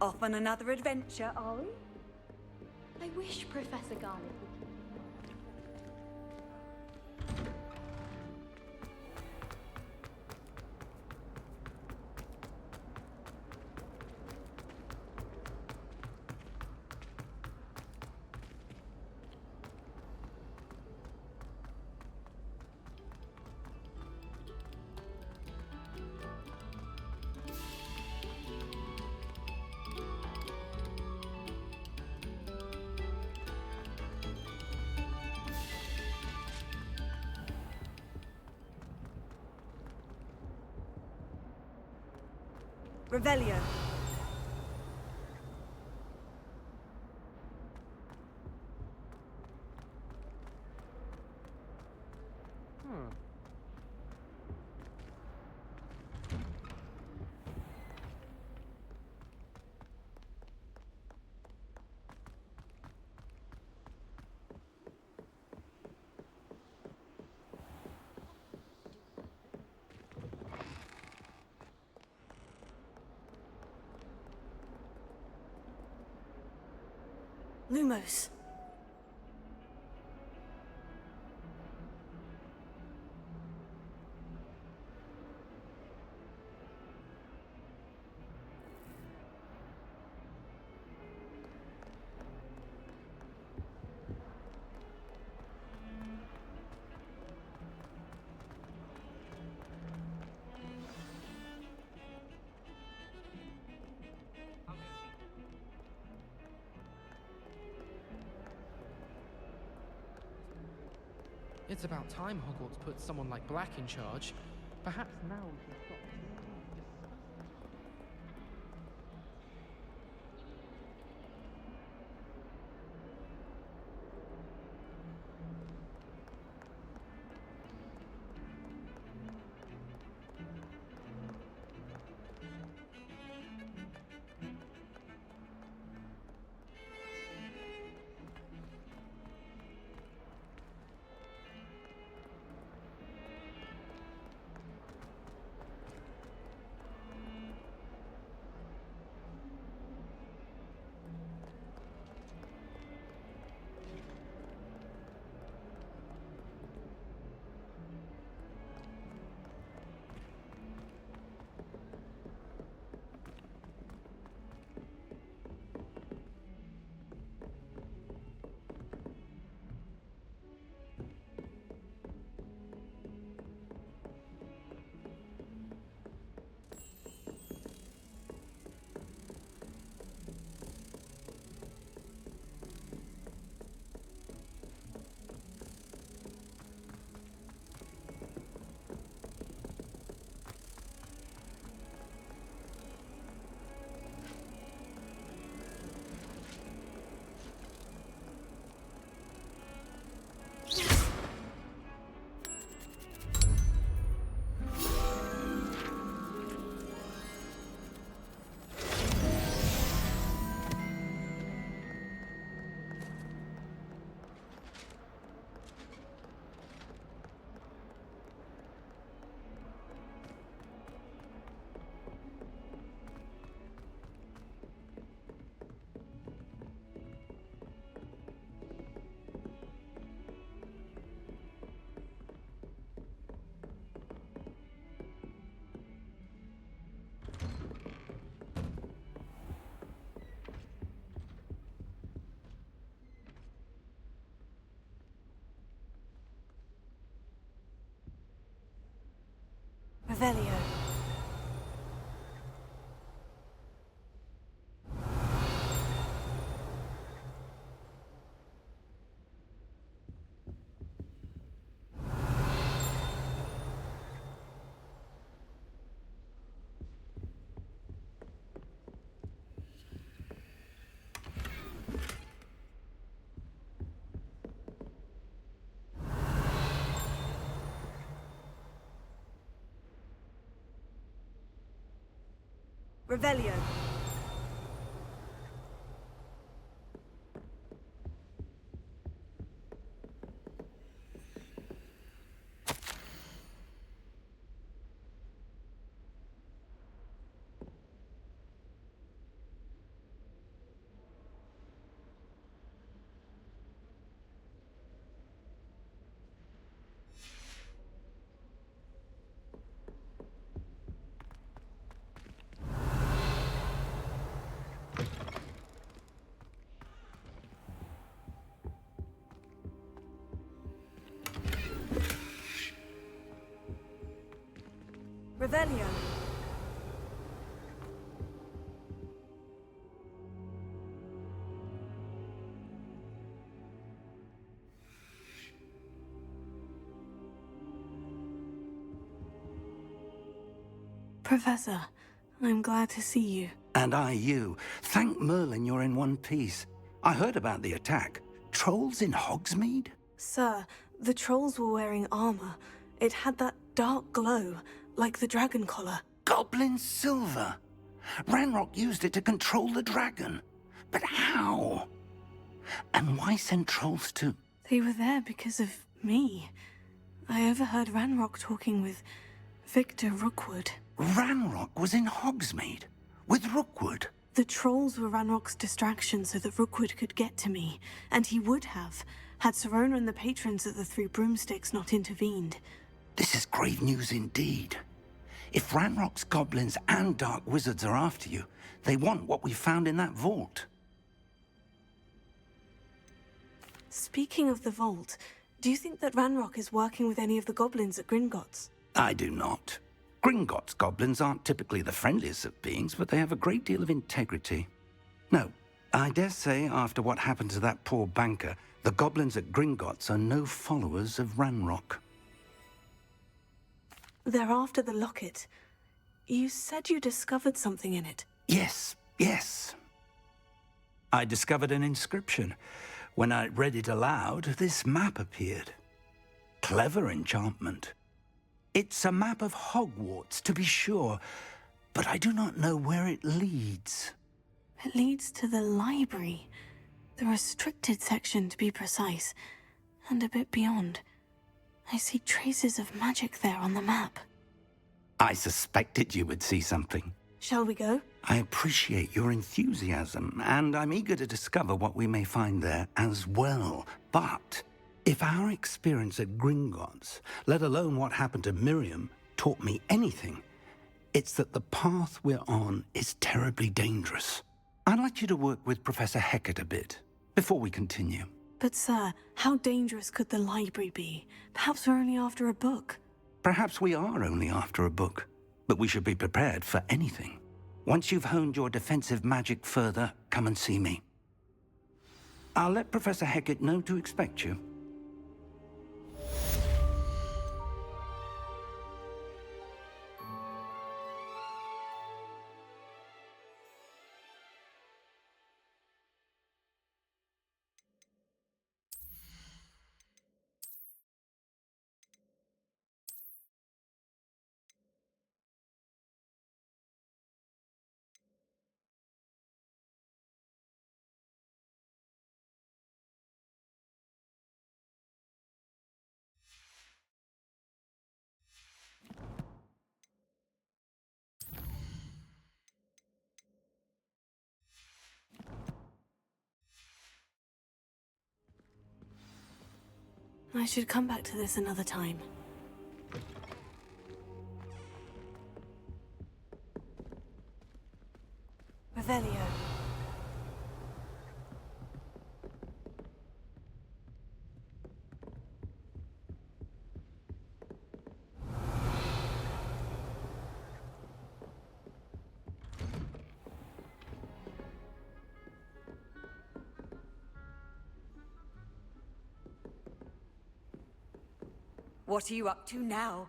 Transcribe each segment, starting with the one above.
Off on another adventure, are we? I wish Professor Garlick would keep Revelio. Lumos. It's about time Hogwarts put someone like Black in charge. Perhaps now we can stop. Revelio. Revelio. Revelio. Professor, I'm glad to see you. And I you. Thank Merlin you're in one piece. I heard about the attack. Trolls in Hogsmeade? Sir, the trolls were wearing armor. It had that dark glow, like the dragon collar. Goblin silver. Ranrock used it to control the dragon. But how? And why send trolls to... They were there because of me. I overheard Ranrock talking with Victor Rookwood. Ranrock was in Hogsmeade? With Rookwood? The trolls were Ranrock's distraction so that Rookwood could get to me, and he would have, had Serona and the patrons at the Three Broomsticks not intervened. This is grave news indeed. If Ranrock's goblins and dark wizards are after you, they want what we found in that vault. Speaking of the vault, do you think that Ranrock is working with any of the goblins at Gringotts? I do not. Gringotts goblins aren't typically the friendliest of beings, but they have a great deal of integrity. No, I dare say after what happened to that poor banker, the goblins at Gringotts are no followers of Ranrock. They're after the locket. You said you discovered something in it. Yes. I discovered an inscription. When I read it aloud, this map appeared. Clever enchantment. It's a map of Hogwarts, to be sure, but I do not know where it leads. It leads to the library. The restricted section, to be precise, and a bit beyond. I see traces of magic there on the map. I suspected you would see something. Shall we go? I appreciate your enthusiasm, and I'm eager to discover what we may find there as well. But if our experience at Gringotts, let alone what happened to Miriam, taught me anything, it's that the path we're on is terribly dangerous. I'd like you to work with Professor Hecat a bit, before we continue. But sir, how dangerous could the library be? Perhaps we're only after a book. Perhaps we are only after a book, but we should be prepared for anything. Once you've honed your defensive magic further, come and see me. I'll let Professor Hecat know to expect you. I should come back to this another time. Revelio. What are you up to now?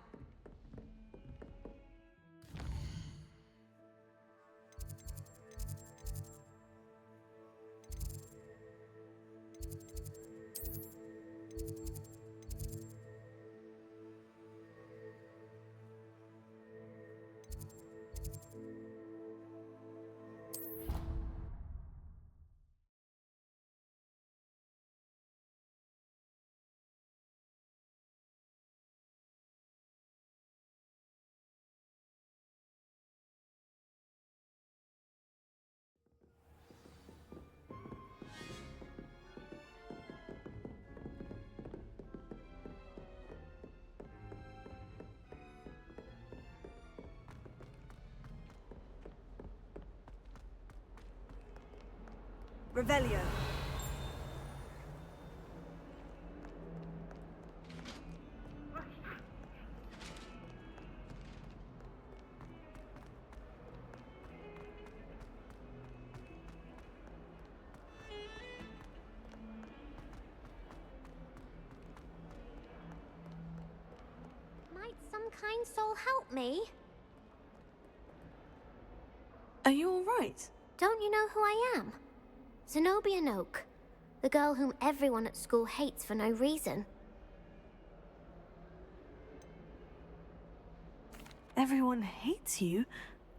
Revelio. kind soul help me? Are you all right? Don't you know who I am? Zenobia Noak, the girl whom everyone at school hates for no reason. Everyone hates you?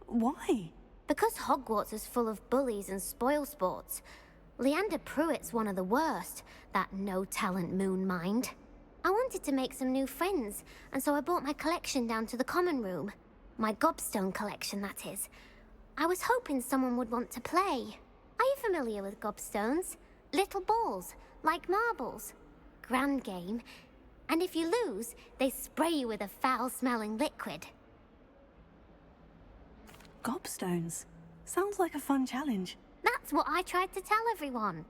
Why? Because Hogwarts is full of bullies and spoilsports. Leander Pruitt's one of the worst, that no-talent moon mind. I wanted to make some new friends, and so I brought my collection down to the common room. My gobstone collection, that is. I was hoping someone would want to play. Are you familiar with gobstones? Little balls, like marbles. Grand game. And if you lose, they spray you with a foul-smelling liquid. Gobstones. Sounds like a fun challenge. That's what I tried to tell everyone.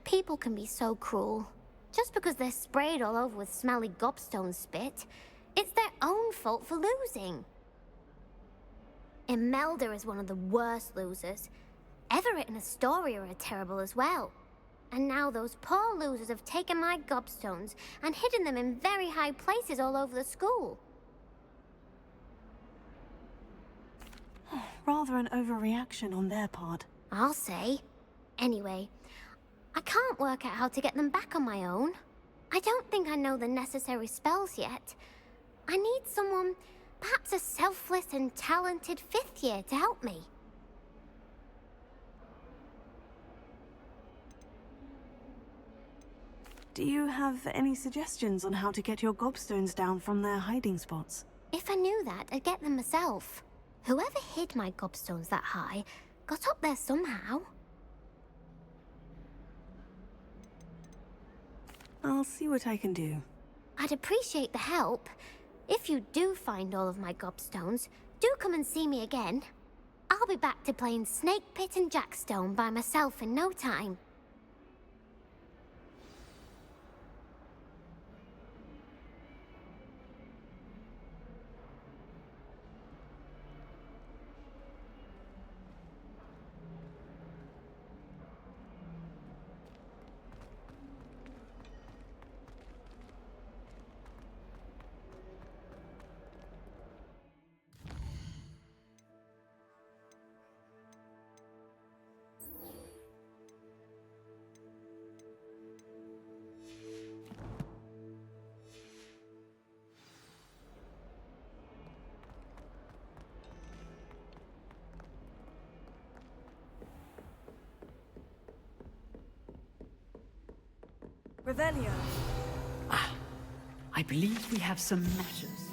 People can be so cruel. Just because they're sprayed all over with smelly gobstone spit, it's their own fault for losing. Imelda is one of the worst losers. Everett and Astoria are terrible as well. And now those poor losers have taken my gobstones and hidden them in very high places all over the school. Rather an overreaction on their part. I'll say. Anyway, I can't work out how to get them back on my own. I don't think I know the necessary spells yet. I need someone, perhaps a selfless and talented fifth year to help me. Do you have any suggestions on how to get your gobstones down from their hiding spots? If I knew that, I'd get them myself. Whoever hid my gobstones that high got up there somehow. I'll see what I can do. I'd appreciate the help. If you do find all of my gobstones, do come and see me again. I'll be back to playing Snake Pit and Jackstone by myself in no time. Revelio. I believe we have some matters.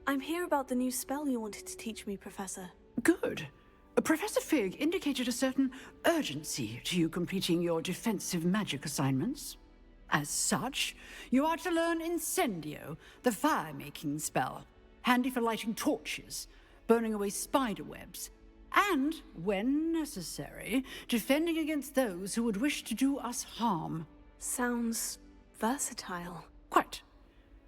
I'm here about the new spell you wanted to teach me, Professor. Good. Professor Fig indicated a certain urgency to you completing your defensive magic assignments. As such, you are to learn Incendio, the fire-making spell, handy for lighting torches, burning away spider webs, and, when necessary, defending against those who would wish to do us harm. Sounds versatile. Quite.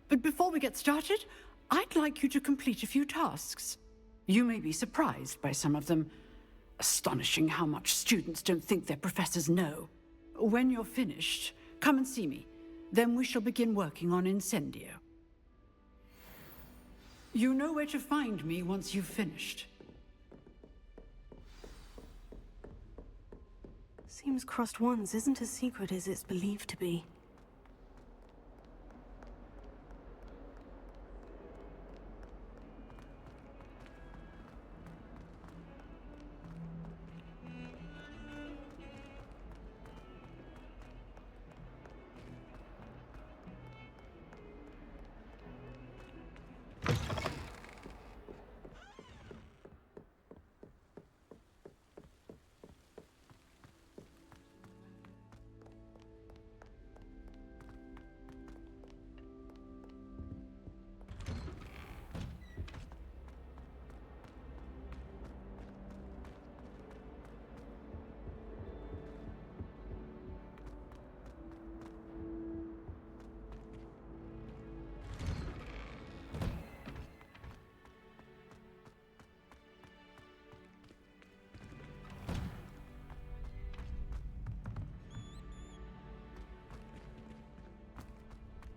But before we get started, I'd like you to complete a few tasks. You may be surprised by some of them. Astonishing how much students don't think their professors know. When you're finished, come and see me. Then we shall begin working on Incendio. You know where to find me once you've finished. Seems crossed ones isn't as secret as it's believed to be.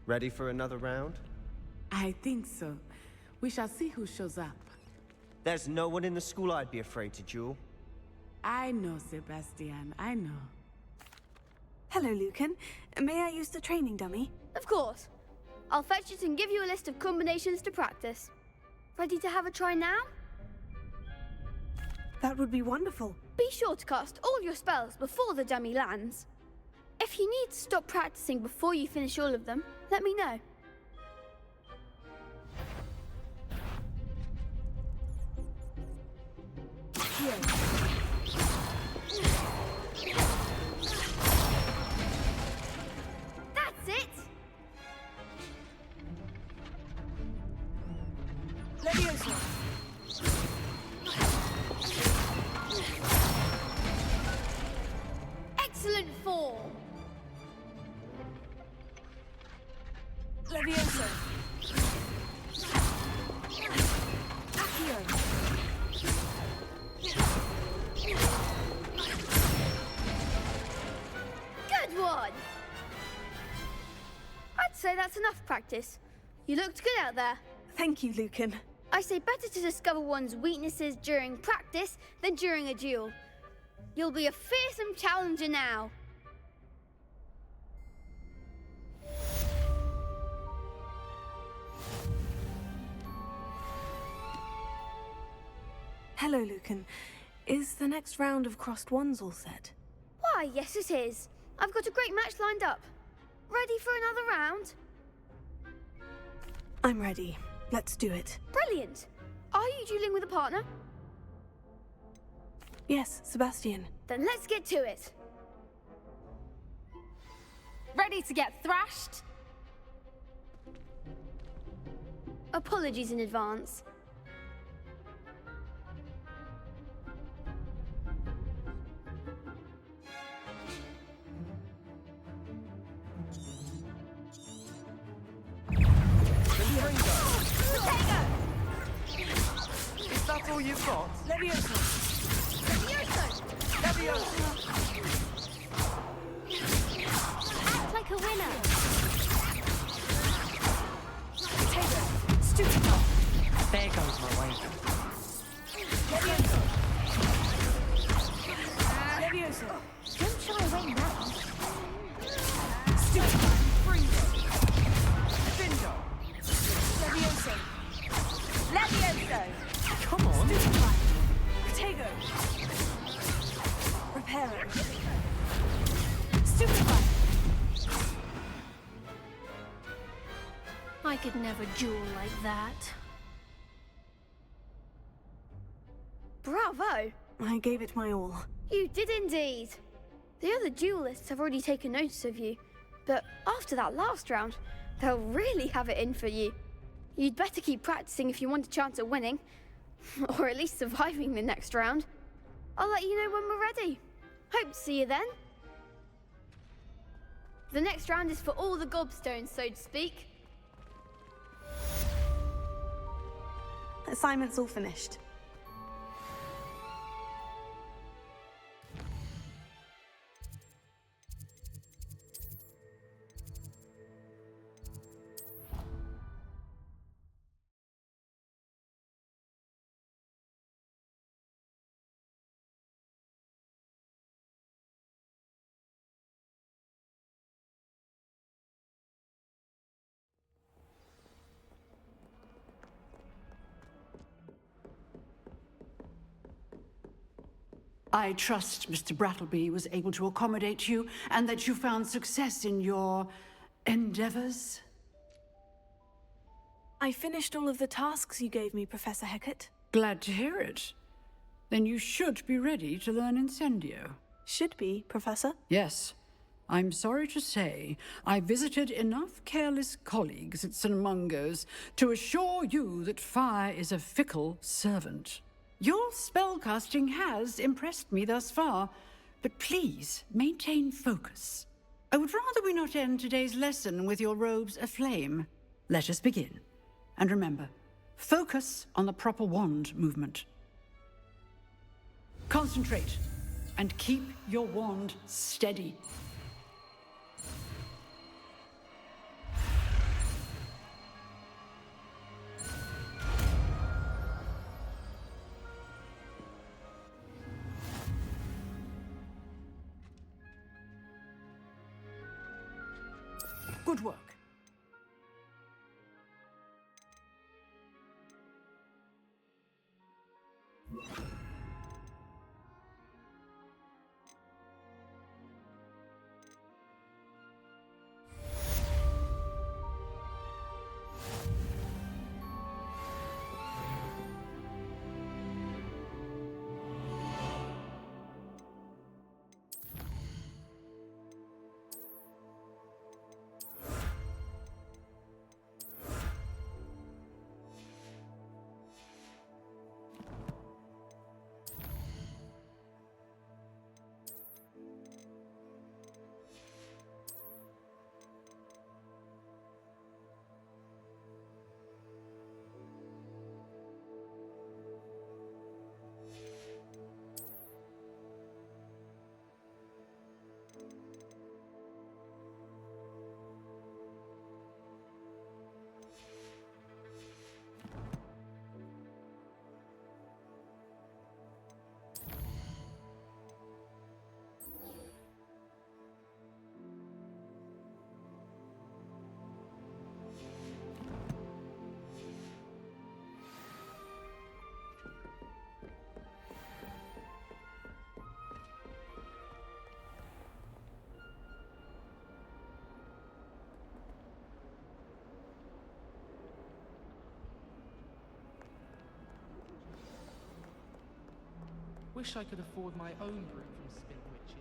Ready for another round? I think so. We shall see who shows up. There's no one in the school I'd be afraid to duel. I know, Sebastian, I know. Hello, Lucan. May I use the training dummy? Of course. I'll fetch it and give you a list of combinations to practice. Ready to have a try now? That would be wonderful. Be sure to cast all your spells before the dummy lands. If you need to stop practicing before you finish all of them, let me know. That's it! Leviosa. Excellent form! Leviosa. Accio. Good one! I'd say that's enough practice. You looked good out there. Thank you, Lucan. I say better to discover one's weaknesses during practice than during a duel. You'll be a fearsome challenger now. Hello, Lucan. Is the next round of crossed wands all set? Why, yes it is. I've got a great match lined up. Ready for another round? I'm ready. Let's do it. Brilliant. Are you dueling with a partner? Yes, Sebastian. Then let's get to it. Ready to get thrashed? Apologies in advance. Is that all you've got? Leviosa. Leviosa! Act like a winner. Potato. Stupefy. There goes my way. Leviosa. Leviosa. Don't shy away now. Stupefy. Gryffindor. Leviosa. Leviosa. Come on! Stupefy. Potato. Reparo. Stupefy. I could never duel like that. Bravo! I gave it my all. You did indeed. The other duelists have already taken notice of you, but after that last round, they'll really have it in for you. You'd better keep practicing if you want a chance at winning, or at least surviving the next round. I'll let you know when we're ready. Hope to see you then. The next round is for all the gobstones, so to speak. Assignment's all finished. I trust Mr. Brattleby was able to accommodate you and that you found success in your endeavors. I finished all of the tasks you gave me, Professor Hecat. Glad to hear it. Then you should be ready to learn Incendio. Should be, Professor. Yes. I'm sorry to say, I visited enough careless colleagues at St. Mungo's to assure you that fire is a fickle servant. Your spellcasting has impressed me thus far, but please maintain focus. I would rather we not end today's lesson with your robes aflame. Let us begin. And remember, focus on the proper wand movement. Concentrate, and keep your wand steady. Good work. Wish I could afford my own brew from Spin Witches.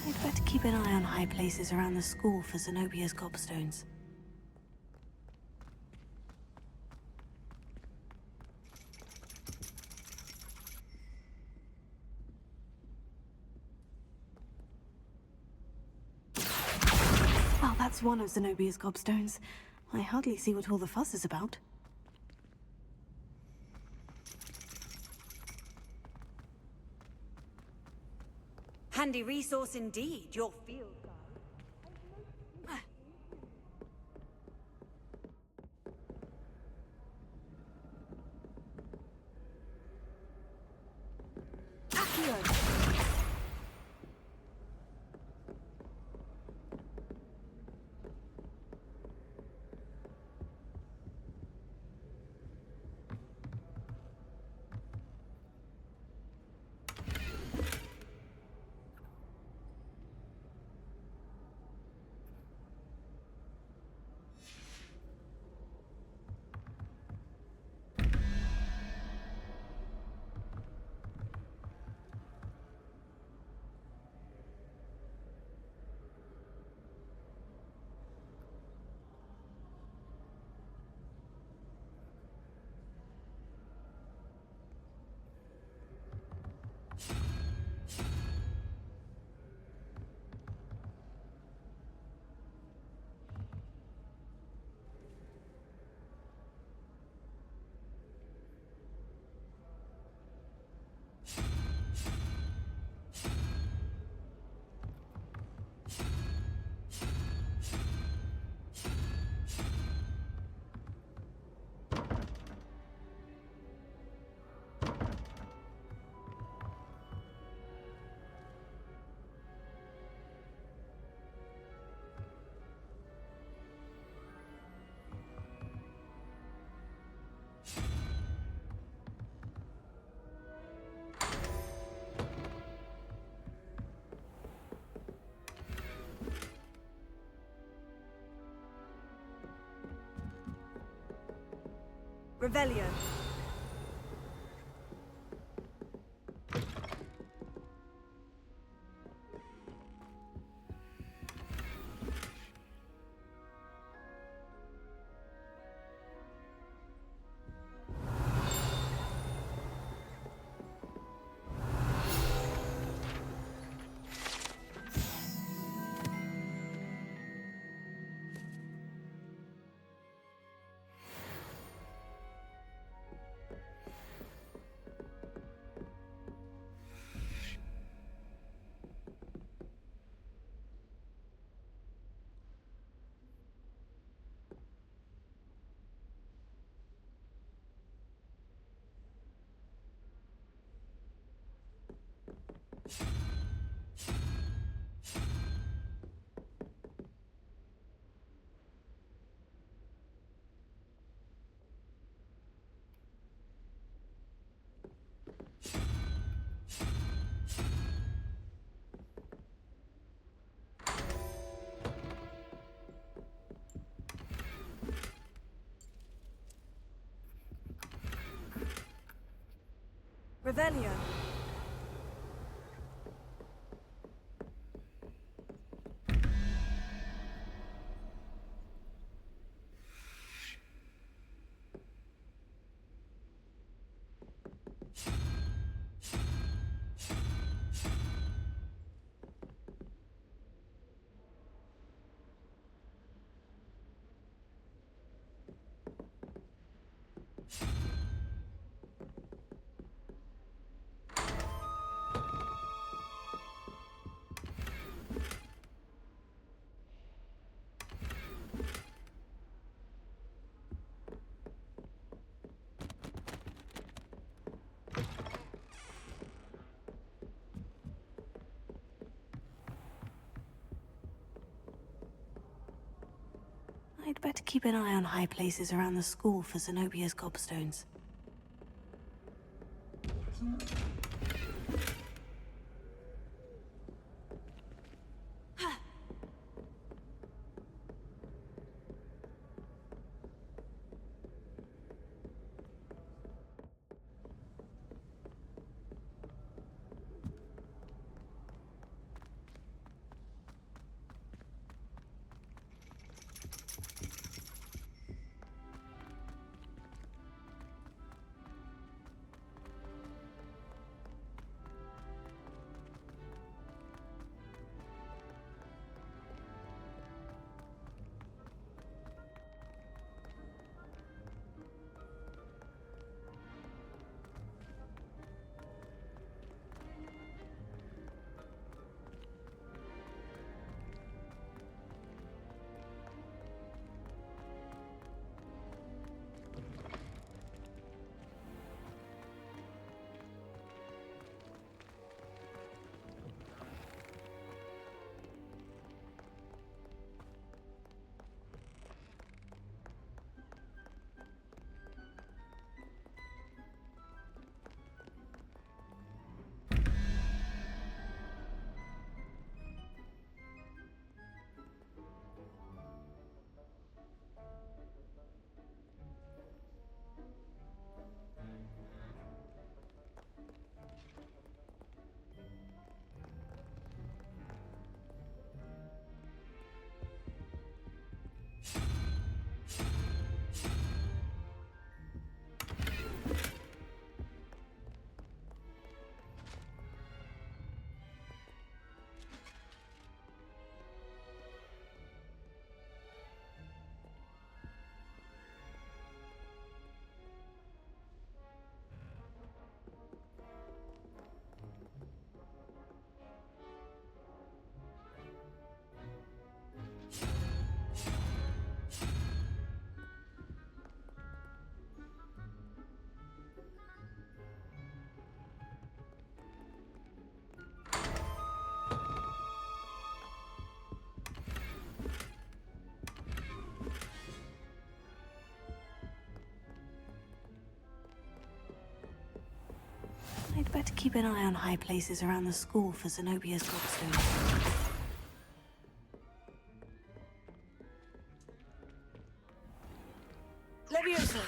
I'd better keep an eye on high places around the school for Zenobia's gobstones. Well, that's one of Zenobia's gobstones. I hardly see what all the fuss is about. Handy resource indeed, your field guide. Revelio. Revelio. I'd better keep an eye on high places around the school for Zenobia's gobstones. I'd better keep an eye on high places around the school for Zenobia's gobstones. Levioso.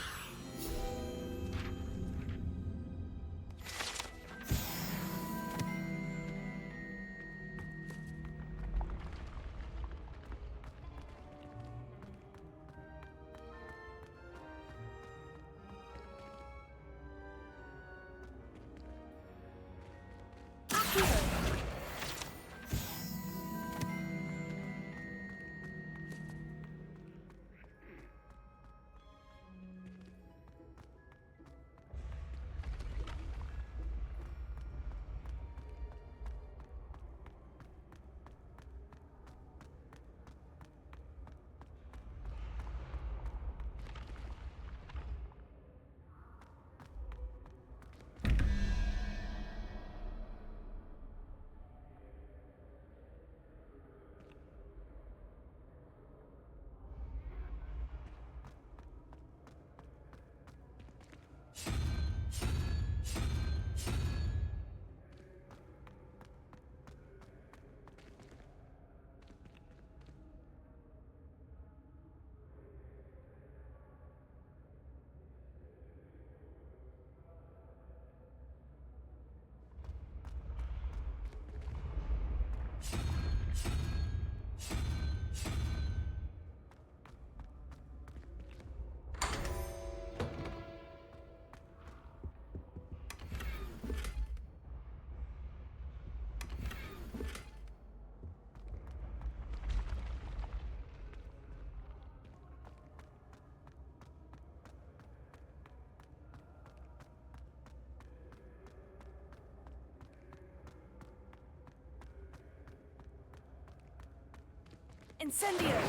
Incendio!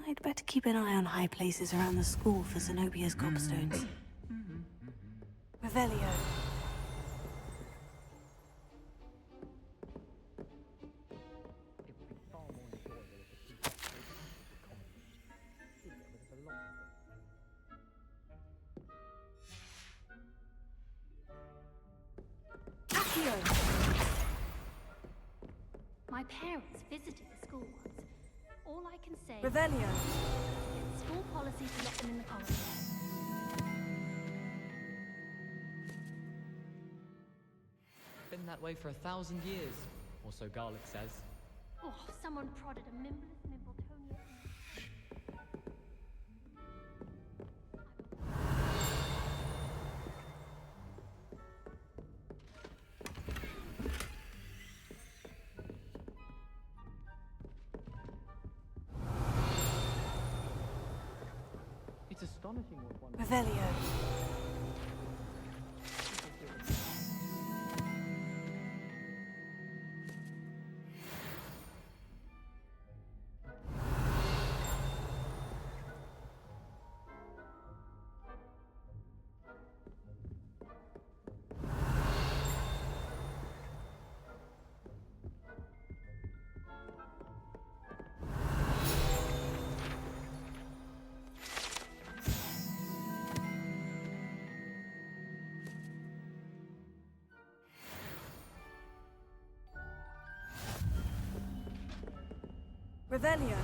I'd better keep an eye on high places around the school for Zenobia's gobstones. Revelio. Accio. My parents visited the school once. All I can say Revelio. it's school policy to let them in the corridor. Been that way for 1,000 years, or so Garlic says. Oh, someone prodded a Mimbless Mimbletonia. It's astonishing what one... Revelio. Revelio.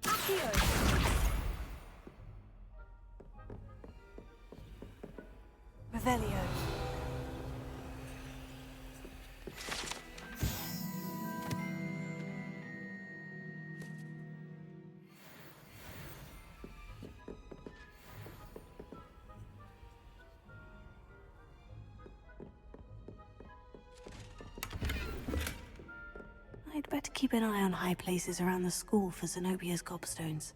Accio. Revelio. I'd better keep an eye on high places around the school for Zenobia's gobstones.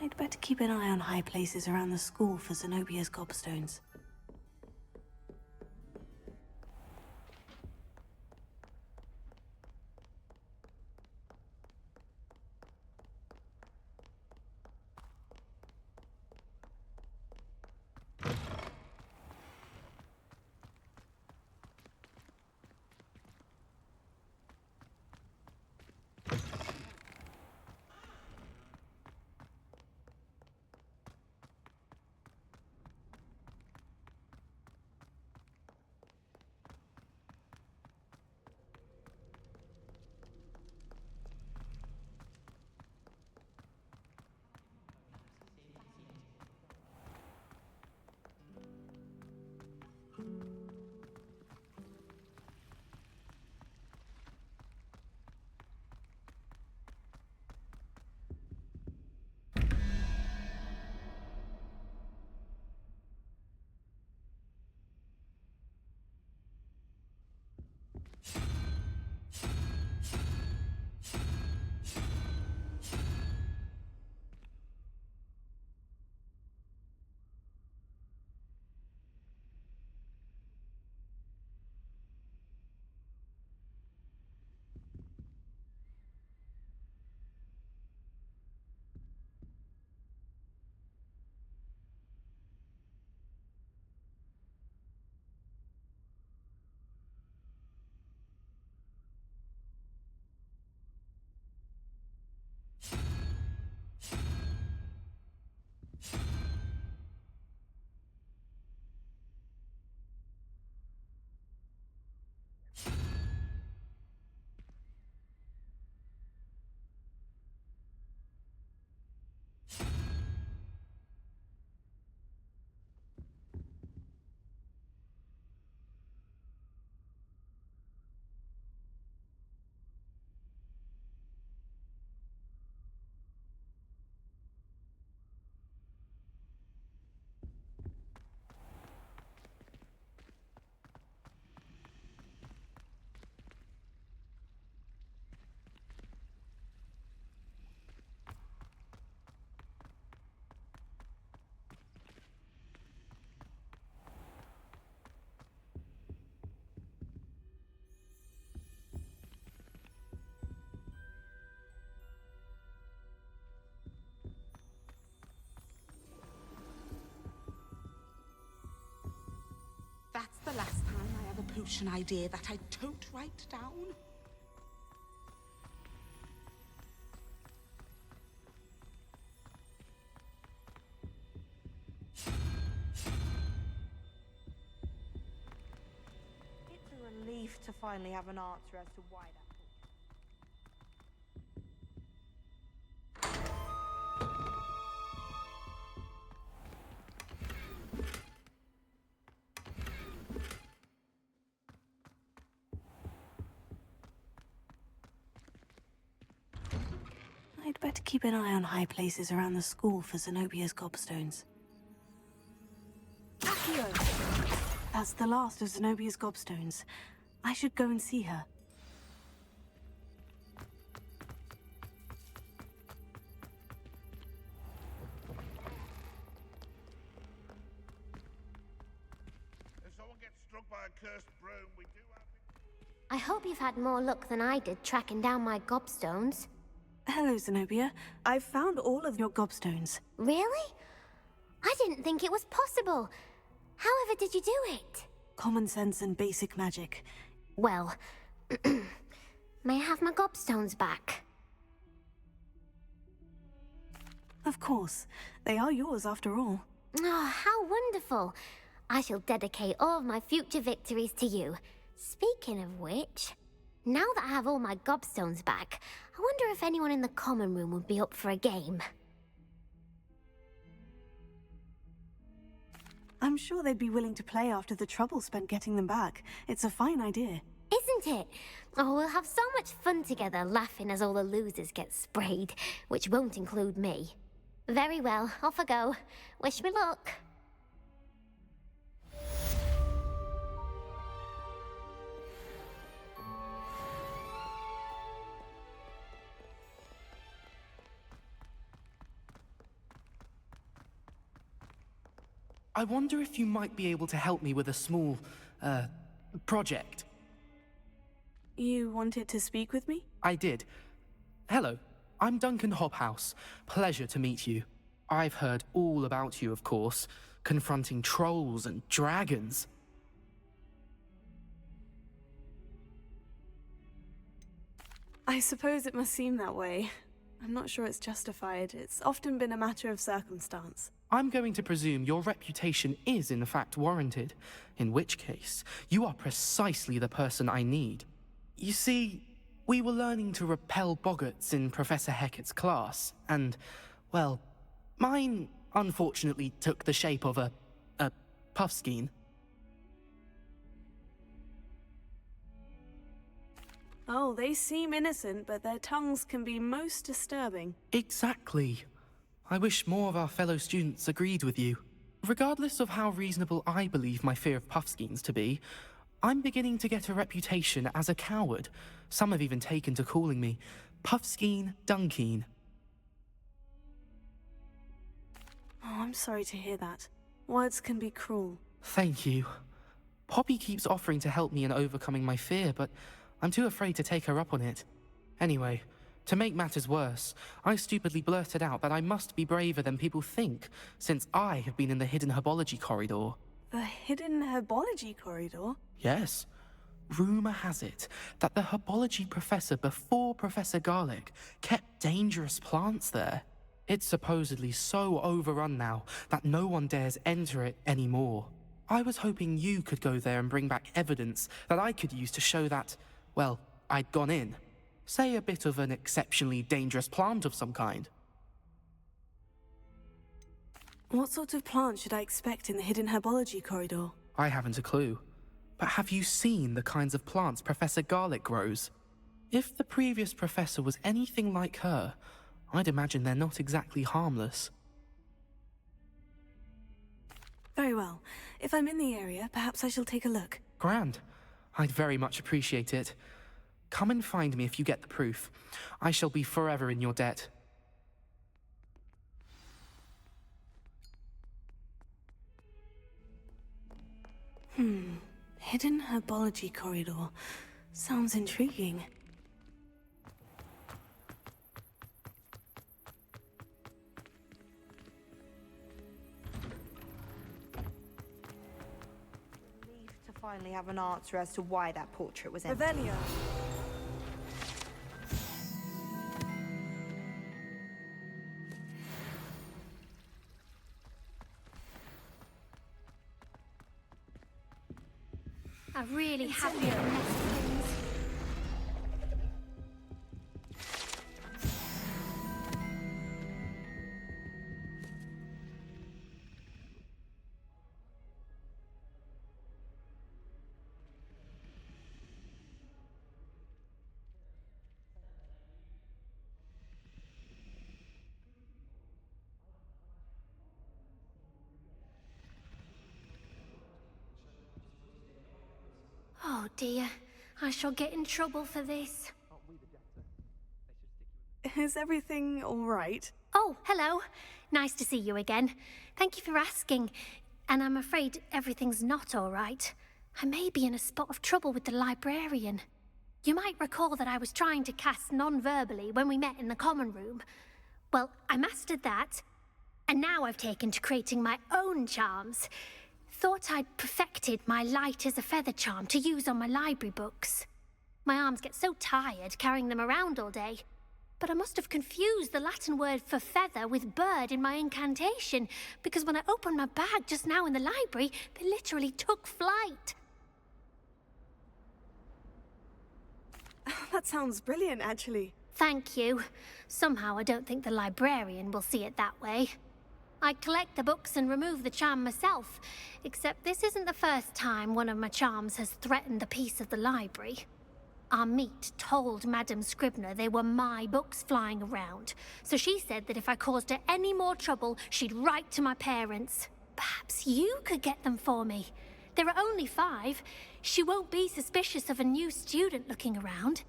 I'd better keep an eye on high places around the school for Zenobia's gobstones. potion idea that I don't write down? It's a relief to finally have an answer as to why that. I'd better keep an eye on high places around the school for Zenobia's gobstones. Accio! That's the last of Zenobia's gobstones. I should go and see her. If someone gets struck by a cursed broom, we do have... I hope you've had more luck than I did tracking down my gobstones. Hello, Zenobia. I've found all of your gobstones. Really? I didn't think it was possible. However did you do it? Common sense and basic magic. Well, may I have my gobstones back? Of course. They are yours after all. Oh, how wonderful. I shall dedicate all of my future victories to you. Speaking of which, now that I have all my gobstones back, I wonder if anyone in the common room would be up for a game. I'm sure they'd be willing to play after the trouble spent getting them back. It's a fine idea. Isn't it? Oh, we'll have so much fun together, laughing as all the losers get sprayed, which won't include me. Very well, off I go. Wish me luck. I wonder if you might be able to help me with a small, project. You wanted to speak with me? I did. Hello, I'm Duncan Hobhouse. Pleasure to meet you. I've heard all about you, of course, confronting trolls and dragons. I suppose it must seem that way. I'm not sure it's justified. It's often been a matter of circumstance. I'm going to presume your reputation is in fact warranted, in which case, you are precisely the person I need. You see, we were learning to repel boggarts in Professor Hecat's class, and, well, mine unfortunately took the shape of a puffskein. Oh, they seem innocent, but their tongues can be most disturbing. Exactly. I wish more of our fellow students agreed with you. Regardless of how reasonable I believe my fear of puffskeins to be, I'm beginning to get a reputation as a coward. Some have even taken to calling me Puffskein Dunkeen. Oh, I'm sorry to hear that. Words can be cruel. Thank you. Poppy keeps offering to help me in overcoming my fear, but I'm too afraid to take her up on it. Anyway, to make matters worse, I stupidly blurted out that I must be braver than people think, since I have been in the hidden herbology corridor. The hidden herbology corridor? Yes. Rumor has it that the herbology professor before Professor Garlic kept dangerous plants there. It's supposedly so overrun now that no one dares enter it anymore. I was hoping you could go there and bring back evidence that I could use to show that, well, I'd gone in. Say a bit of an exceptionally dangerous plant of some kind. What sort of plant should I expect in the hidden herbology corridor? I haven't a clue. But have you seen the kinds of plants Professor Garlic grows? If the previous professor was anything like her, I'd imagine they're not exactly harmless. Very well. If I'm in the area, perhaps I shall take a look. Grand. I'd very much appreciate it. Come and find me if you get the proof. I shall be forever in your debt. Hidden herbology corridor. Sounds intriguing. Relief to finally have an answer as to why that portrait was empty. Revelio. I really have made a mess of things. Oh dear, I shall get in trouble for this. Is everything all right? Oh, hello. Nice to see you again. Thank you for asking. And I'm afraid everything's not all right. I may be in a spot of trouble with the librarian. You might recall that I was trying to cast non-verbally when we met in the common room. Well, I mastered that, and now I've taken to creating my own charms. Thought I'd perfected my light as a feather charm to use on my library books. My arms get so tired carrying them around all day. But I must have confused the Latin word for feather with bird in my incantation, because when I opened my bag just now in the library, they literally took flight. That sounds brilliant, actually. Thank you. Somehow I don't think the librarian will see it that way. I collect the books and remove the charm myself, except this isn't the first time one of my charms has threatened the peace of the library. Our meet told Madame Scribner they were my books flying around, so she said that if I caused her any more trouble, she'd write to my parents. Perhaps you could get them for me. There are only 5. She won't be suspicious of a new student looking around.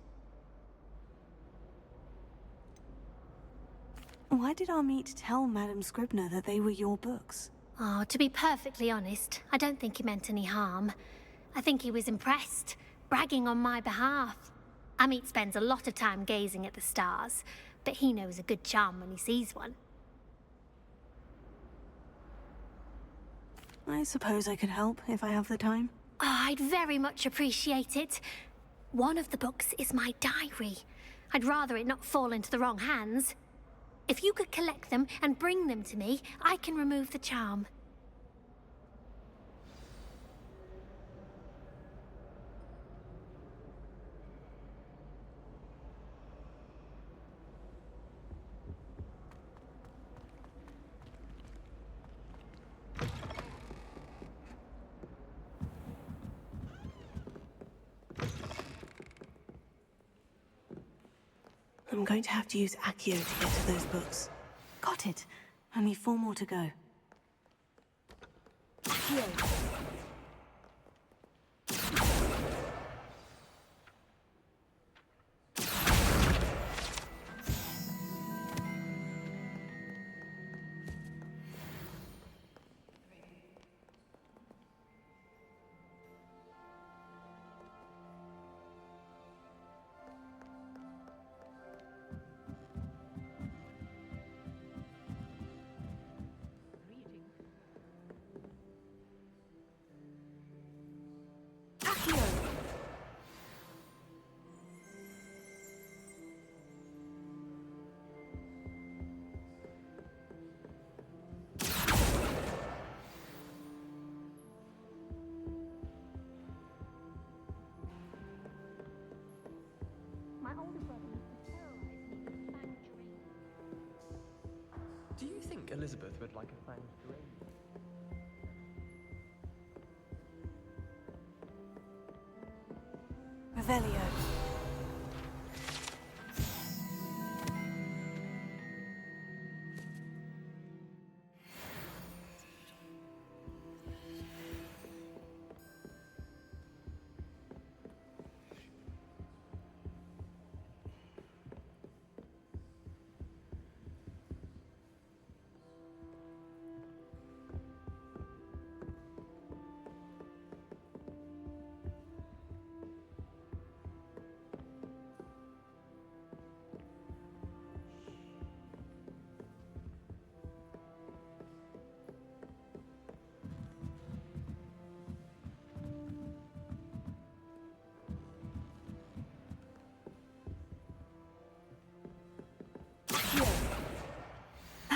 Why did our meet tell Madame Scribner that they were your books? Oh, to be perfectly honest, I don't think he meant any harm. I think he was impressed, bragging on my behalf. Amit spends a lot of time gazing at the stars, but he knows a good charm when he sees one. I suppose I could help if I have the time. Oh, I'd very much appreciate it. One of the books is my diary. I'd rather it not fall into the wrong hands. If you could collect them and bring them to me, I can remove the charm. I'm going to have to use Accio to get to those books. Got it. Only 4 more to go. Accio. Do you think Elizabeth would like a fanged ring? Revelio.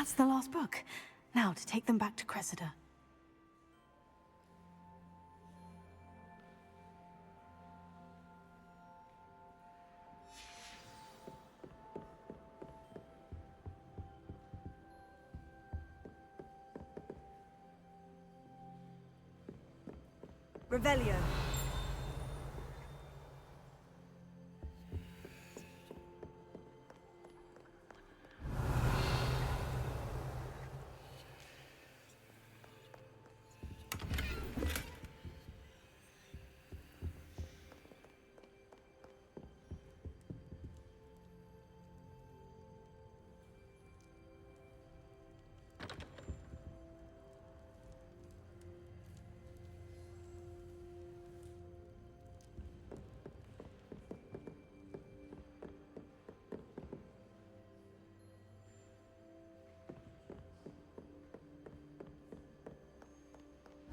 That's the last book. Now to take them back to Cressida. Revelio.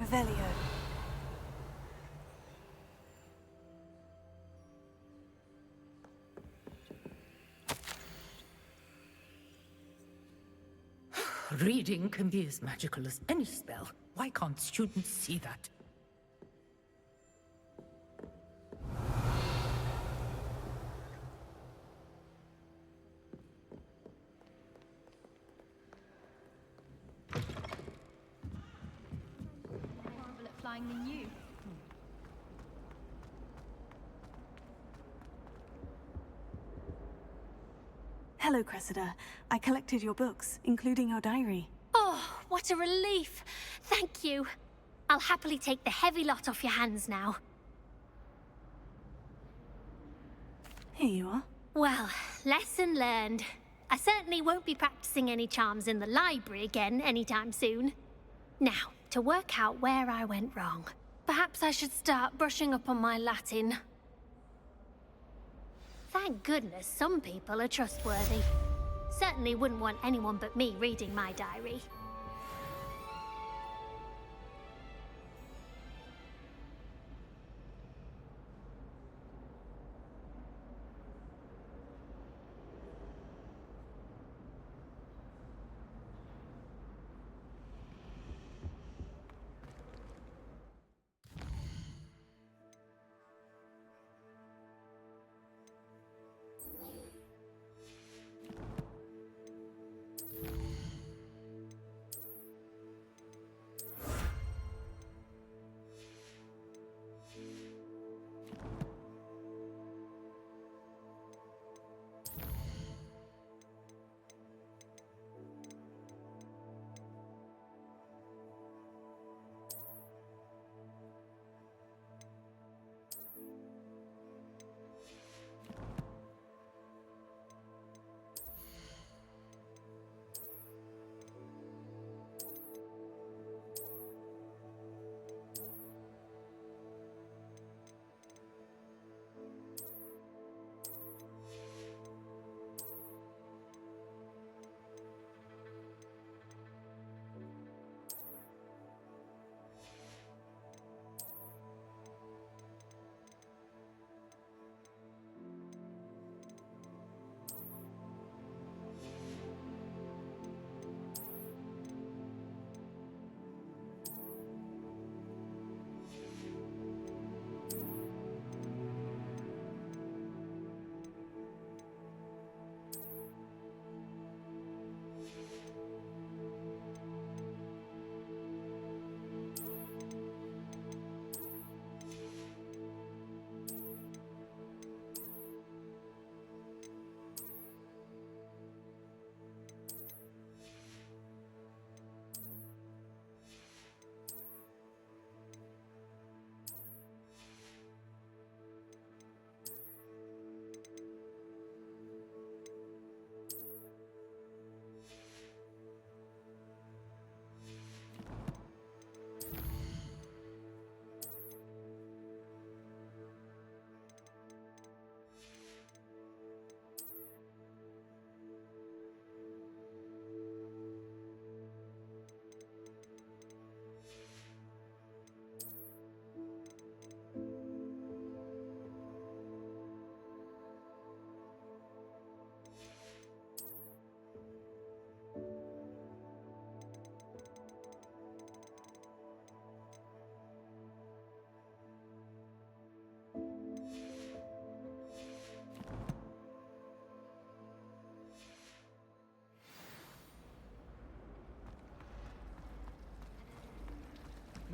Revelio. Reading can be as magical as any spell. Why can't students see that? Horrible at flying than you. Hello, Cressida. I collected your books, including your diary. Oh, what a relief. Thank you. I'll happily take the heavy lot off your hands now. Here you are. Well, lesson learned. I certainly won't be practicing any charms in the library again anytime soon. Now, to work out where I went wrong. Perhaps I should start brushing up on my Latin. Thank goodness some people are trustworthy. Certainly wouldn't want anyone but me reading my diary.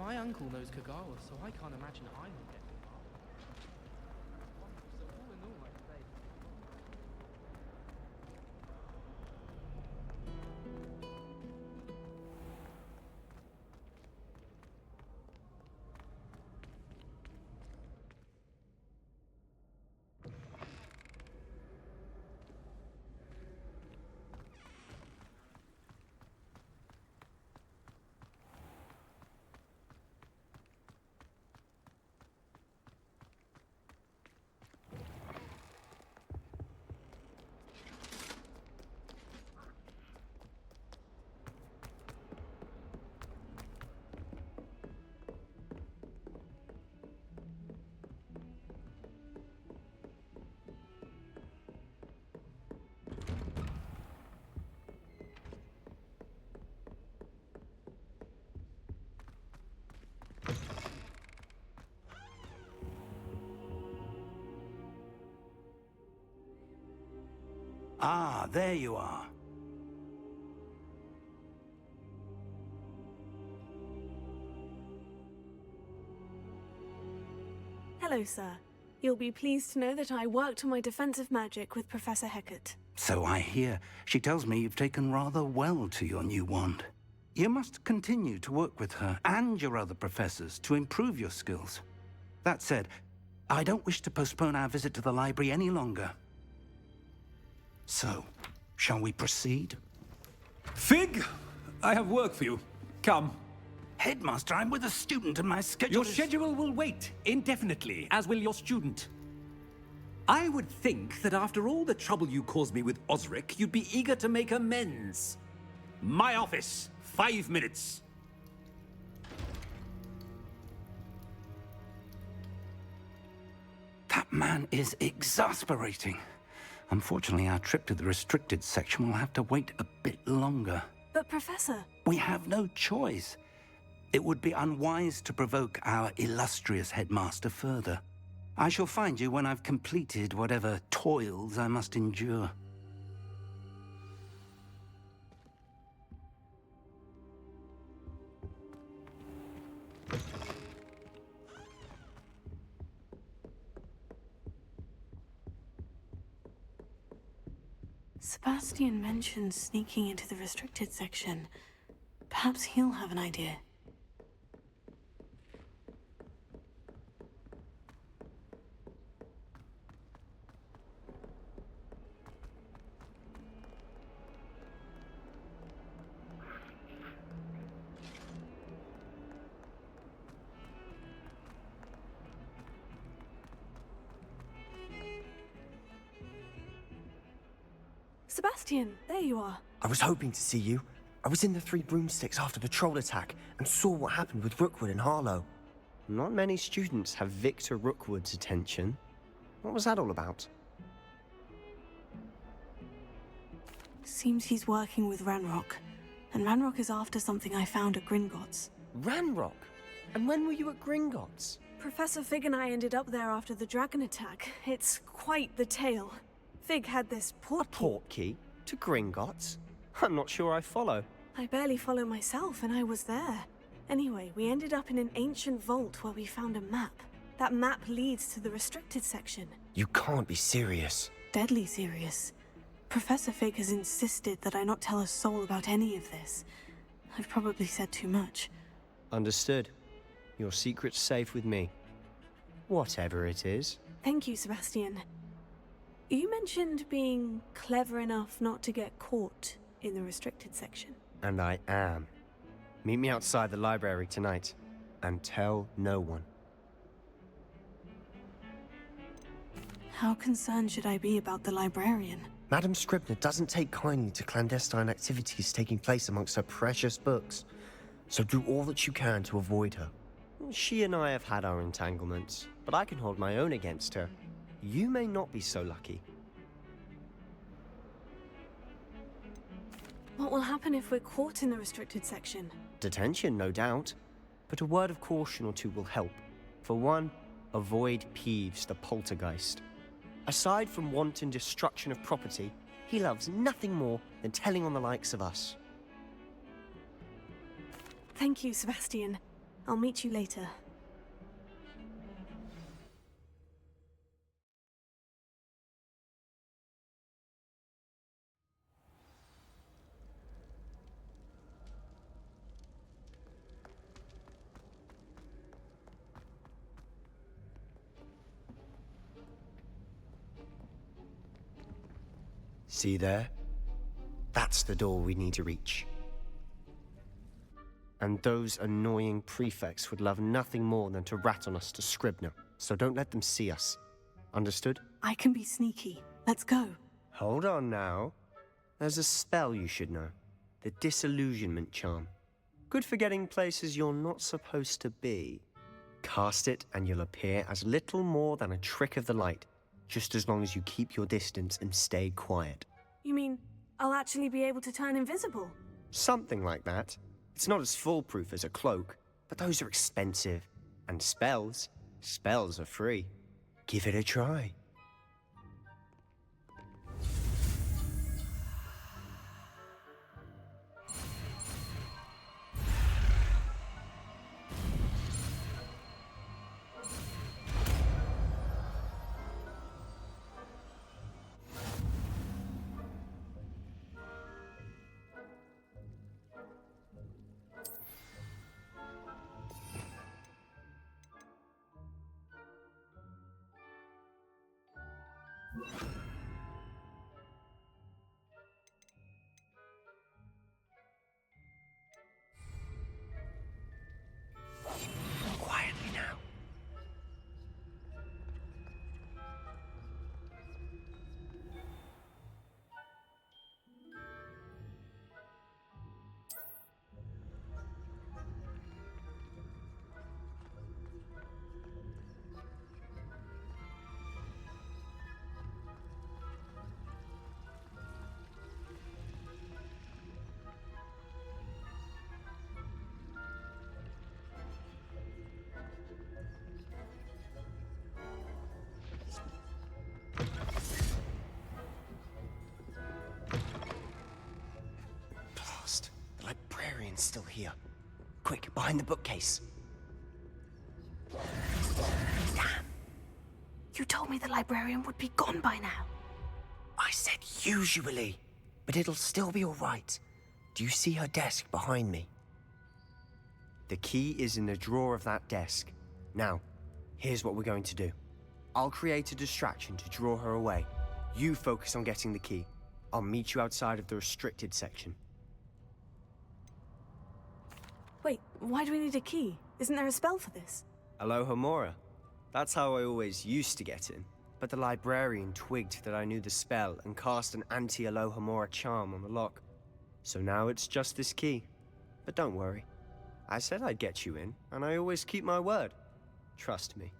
My uncle knows Kagawa, so I can't imagine I would get involved. So all in all, I'd say... Ah, there you are. Hello, sir. You'll be pleased to know that I worked on my defensive magic with Professor Hecat. So I hear. She tells me you've taken rather well to your new wand. You must continue to work with her and your other professors to improve your skills. That said, I don't wish to postpone our visit to the library any longer. So, shall we proceed? Fig, I have work for you. Come. Headmaster, I'm with a student and my schedule Your schedule will wait indefinitely, as will your student. I would think that after all the trouble you caused me with Osric, you'd be eager to make amends. My office, 5 minutes. That man is exasperating. Unfortunately, our trip to the restricted section will have to wait a bit longer. But, Professor... We have no choice. It would be unwise to provoke our illustrious headmaster further. I shall find you when I've completed whatever toils I must endure. Sebastian mentioned sneaking into the restricted section. Perhaps he'll have an idea. Sebastian, there you are. I was hoping to see you. I was in the Three Broomsticks after the troll attack and saw what happened with Rookwood and Harlow. Not many students have Victor Rookwood's attention. What was that all about? Seems he's working with Ranrock. And Ranrock is after something I found at Gringotts. Ranrock? And when were you at Gringotts? Professor Fig and I ended up there after the dragon attack. It's quite the tale. Fig had this portkey. A portkey? To Gringotts? I'm not sure I follow. I barely follow myself, and I was there. Anyway, we ended up in an ancient vault where we found a map. That map leads to the restricted section. You can't be serious. Deadly serious. Professor Fig has insisted that I not tell a soul about any of this. I've probably said too much. Understood. Your secret's safe with me. Whatever it is. Thank you, Sebastian. You mentioned being clever enough not to get caught in the restricted section. And I am. Meet me outside the library tonight. And tell no one. How concerned should I be about the librarian? Madame Scribner doesn't take kindly to clandestine activities taking place amongst her precious books. So do all that you can to avoid her. She and I have had our entanglements, but I can hold my own against her. You may not be so lucky. What will happen if we're caught in the restricted section? Detention, no doubt. But a word of caution or two will help. For one, avoid Peeves, the poltergeist. Aside from wanton destruction of property, he loves nothing more than telling on the likes of us. Thank you, Sebastian. I'll meet you later. See there? That's the door we need to reach. And those annoying prefects would love nothing more than to rat on us to Scribner, so don't let them see us. Understood? I can be sneaky. Let's go. Hold on now. There's a spell you should know. The Disillusionment Charm. Good for getting places you're not supposed to be. Cast it and you'll appear as little more than a trick of the light, just as long as you keep your distance and stay quiet. You mean I'll actually be able to turn invisible? Something like that. It's not as foolproof as a cloak, but those are expensive. And spells are free. Give it a try. Quietly now. Blast. The librarian's still here. Quick, behind the bookcase. Damn. You told me the librarian would be gone by now. I said usually, but it'll still be all right. Do you see her desk behind me? The key is in the drawer of that desk. Now, here's what we're going to do. I'll create a distraction to draw her away. You focus on getting the key. I'll meet you outside of the restricted section. Wait, why do we need a key? Isn't there a spell for this? Alohomora. That's how I always used to get in. But the librarian twigged that I knew the spell and cast an anti-Alohomora charm on the lock. So now it's just this key. But don't worry. I said I'd get you in, and I always keep my word. Trust me.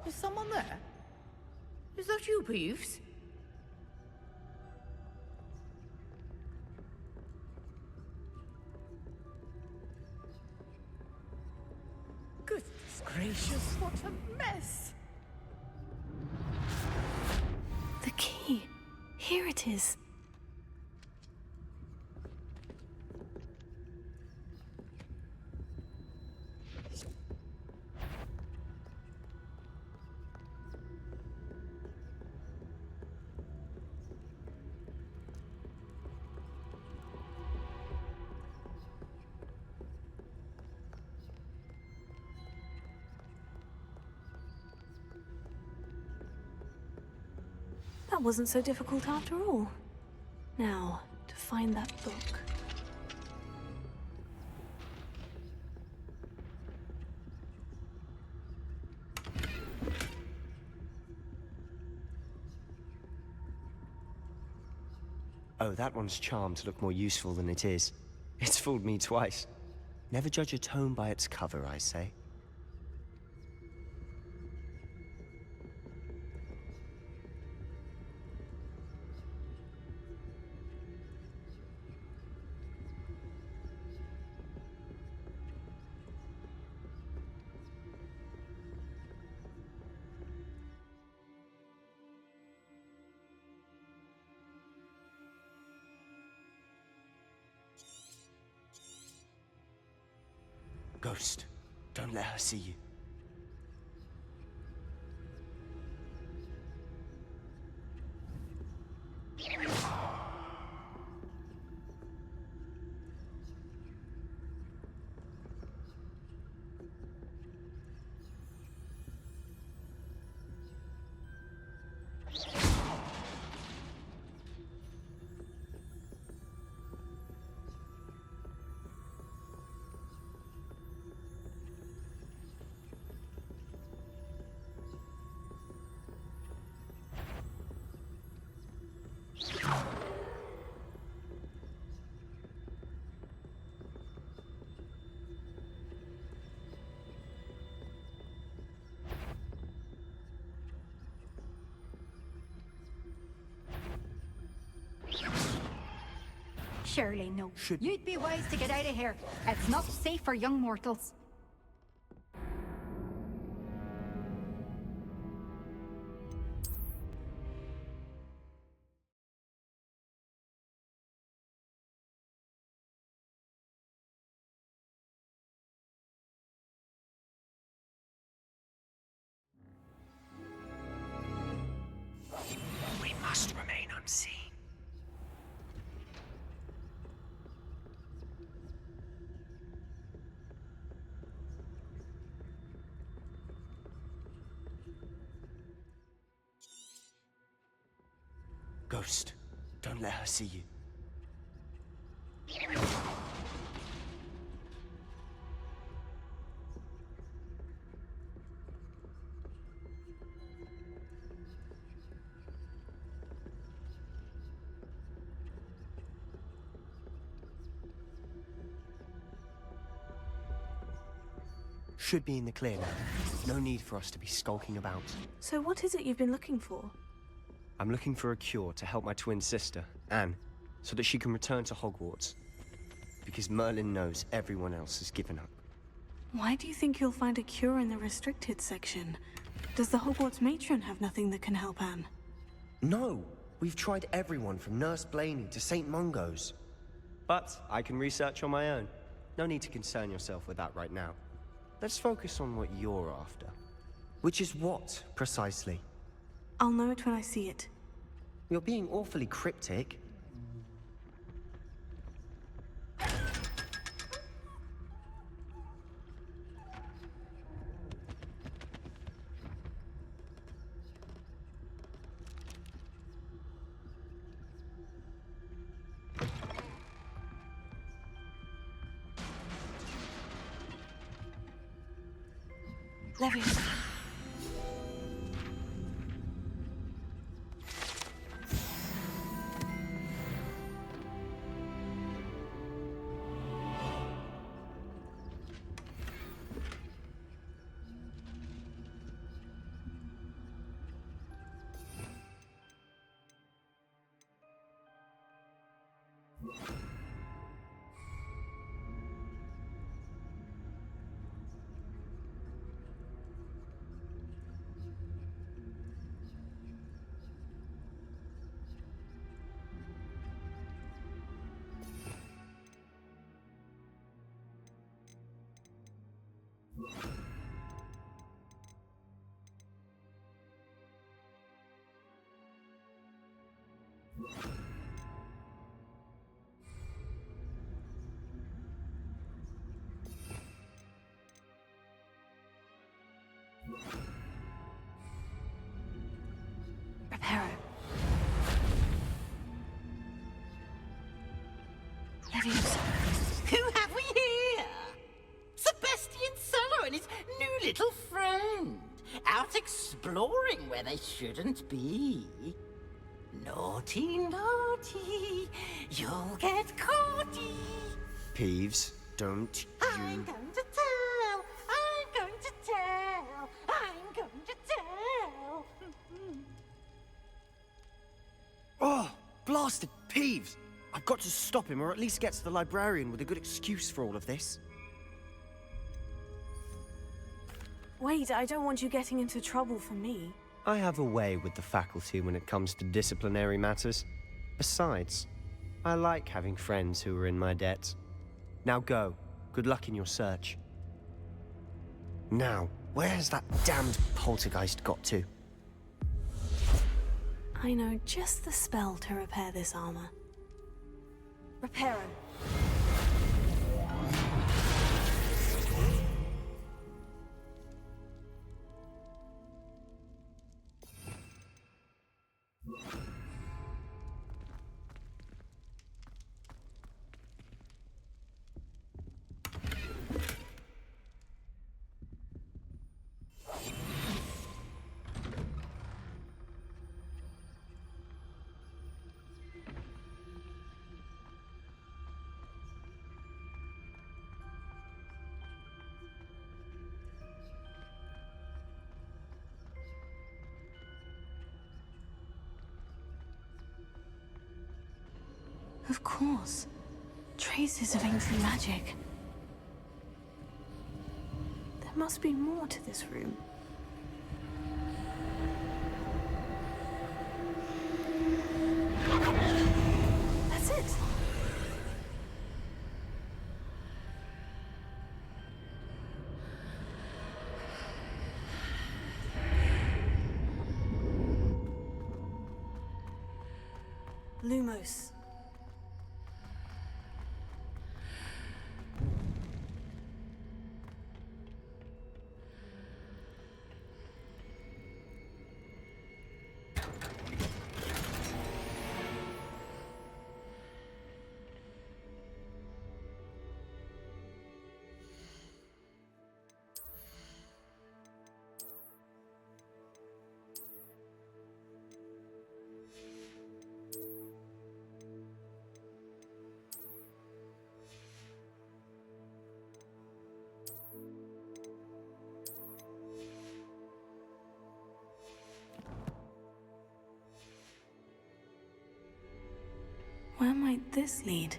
Is someone there? Is that you, Peeves? Goodness gracious, what a mess! The key. Here it is. That wasn't so difficult after all. Now, to find that book. Oh, that one's charmed to look more useful than it is. It's fooled me twice. Never judge a tome by its cover, I say. Ghost, don't let her see you. Surely no. You'd be wise to get out of here. It's not safe for young mortals. We must remain unseen. Ghost, don't let her see you. Should be in the clear now. No need for us to be skulking about. So what is it you've been looking for? I'm looking for a cure to help my twin sister, Anne, so that she can return to Hogwarts. Because Merlin knows everyone else has given up. Why do you think you'll find a cure in the restricted section? Does the Hogwarts matron have nothing that can help Anne? No! We've tried everyone from Nurse Blaney to St. Mungo's. But I can research on my own. No need to concern yourself with that right now. Let's focus on what you're after. Which is what, precisely? I'll know it when I see it. You're being awfully cryptic. Levius. Prepare. Levius. Who have we here? Sebastian Sallow and his new little friend. Out exploring where they shouldn't be. Naughty, naughty. You'll get caughty. Peeves, don't I'm going to tell. I'm going to tell. I'm going to tell. Oh, blasted Peeves! I've got to stop him, or at least get to the librarian with a good excuse for all of this. Wait, I don't want you getting into trouble for me. I have a way with the faculty when it comes to disciplinary matters. Besides, I like having friends who are in my debt. Now go. Good luck in your search. Now, where has that damned poltergeist got to? I know just the spell to repair this armor. Reparo. Of course. Traces of ancient magic. There must be more to this room. That's it! Lumos. Where might this lead?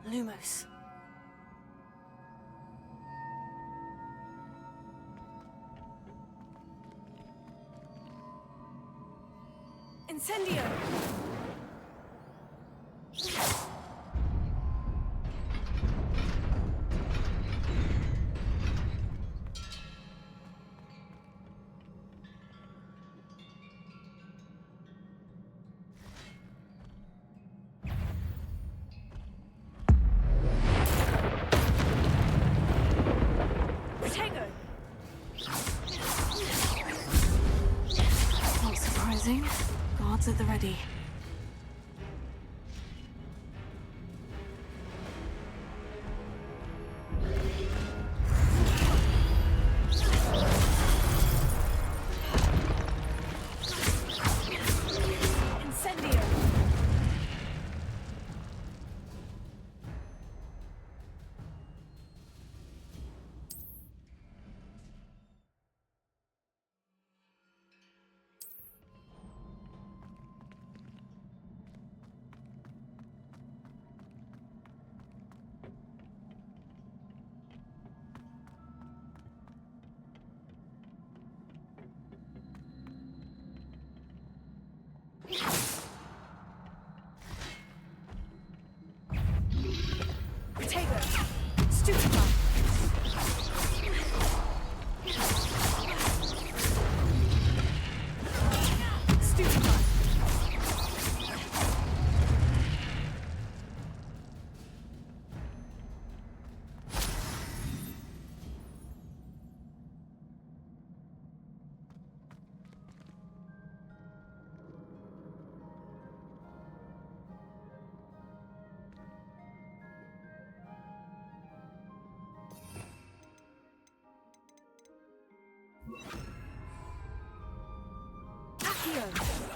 Lumos. Incendio! Protego! Not surprising. Guards at the ready. Incendio! Protego! Stupefy! Stupefy! Accio!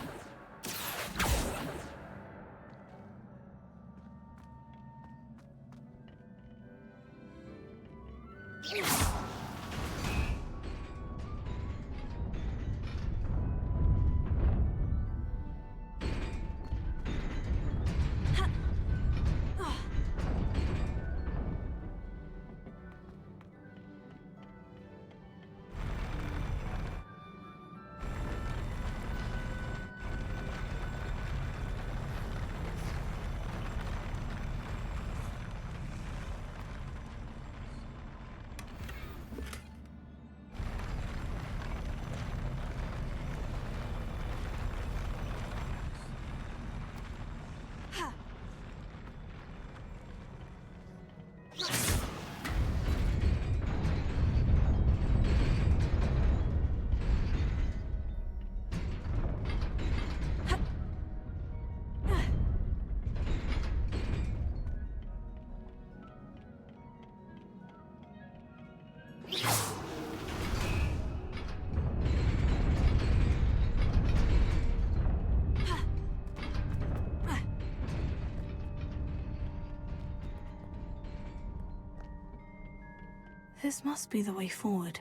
This must be the way forward.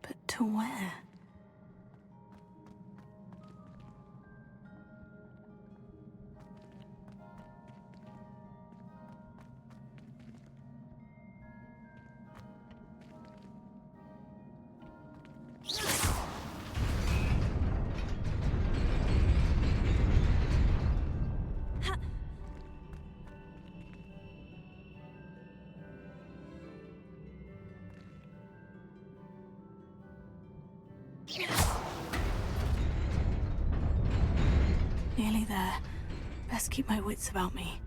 But to where? Nearly there. Best keep my wits about me.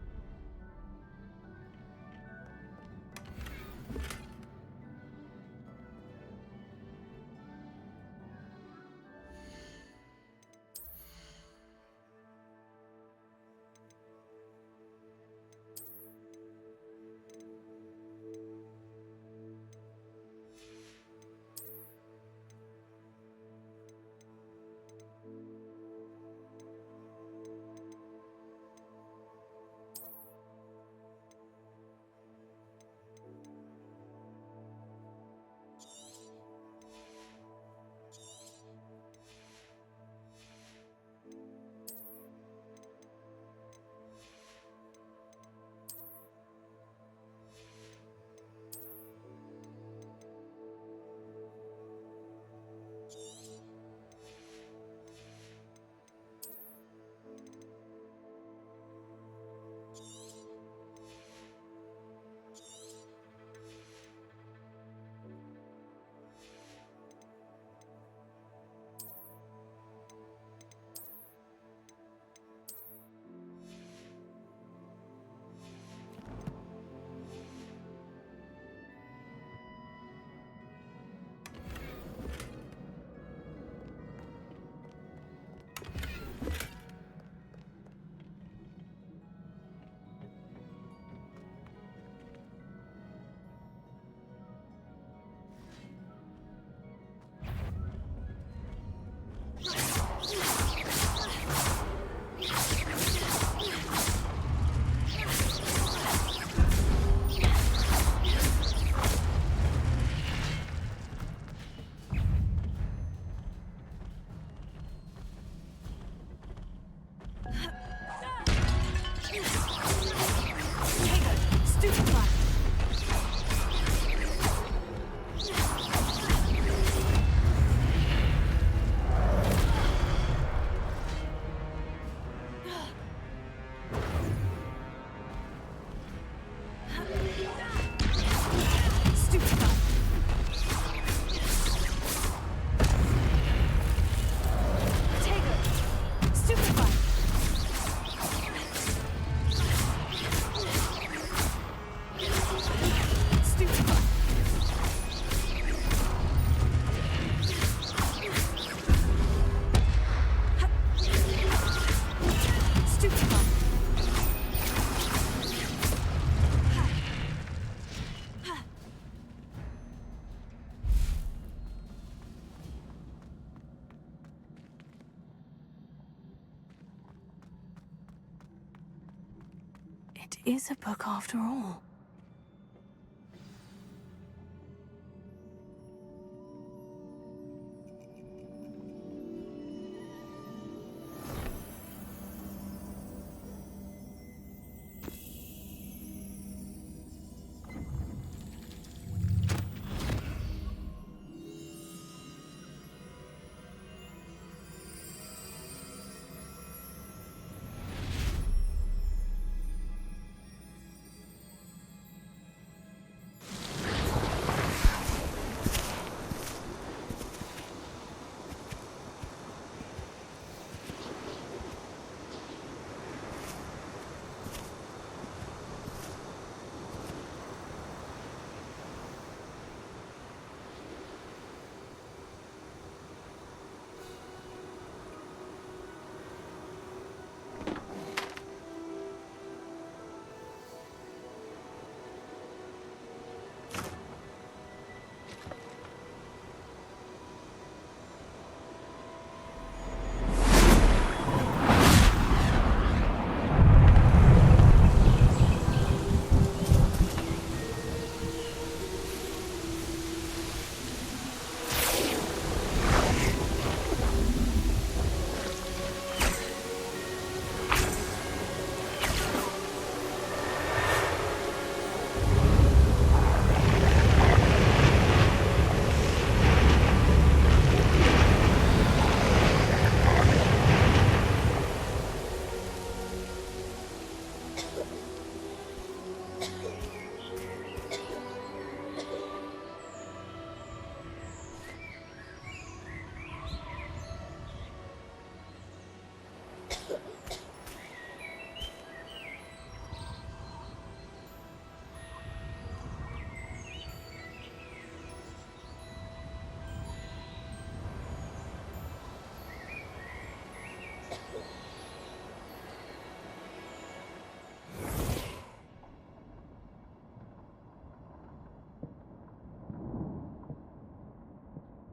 It is a book after all.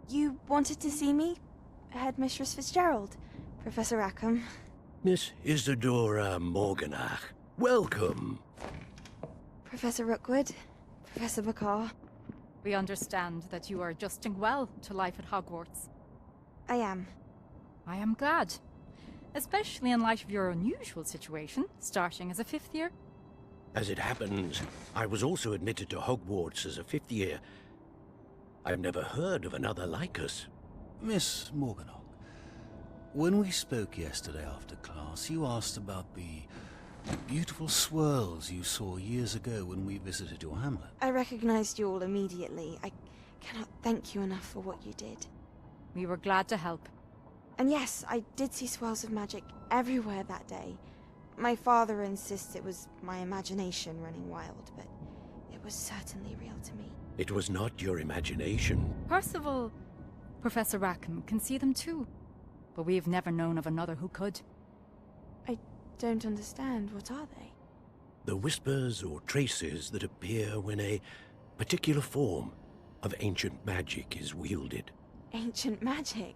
You wanted to see me? Headmistress Fitzgerald, Professor Rackham. Miss Isadora Morganach, welcome. Professor Rookwood, Professor Bakar. We understand that you are adjusting well to life at Hogwarts. I am. I am glad. Especially in light of your unusual situation, starting as a 5th year. As it happens, I was also admitted to Hogwarts as a 5th year. I've never heard of another like us. Miss Morganach, when we spoke yesterday after class, you asked about the beautiful swirls you saw years ago when we visited your hamlet. I recognized you all immediately. I cannot thank you enough for what you did. We were glad to help. And yes, I did see swirls of magic everywhere that day. My father insists it was my imagination running wild, but it was certainly real to me. It was not your imagination. Percival, Professor Rackham can see them too. But we've never known of another who could. I don't understand. What are they? The whispers or traces that appear when a particular form of ancient magic is wielded. Ancient magic?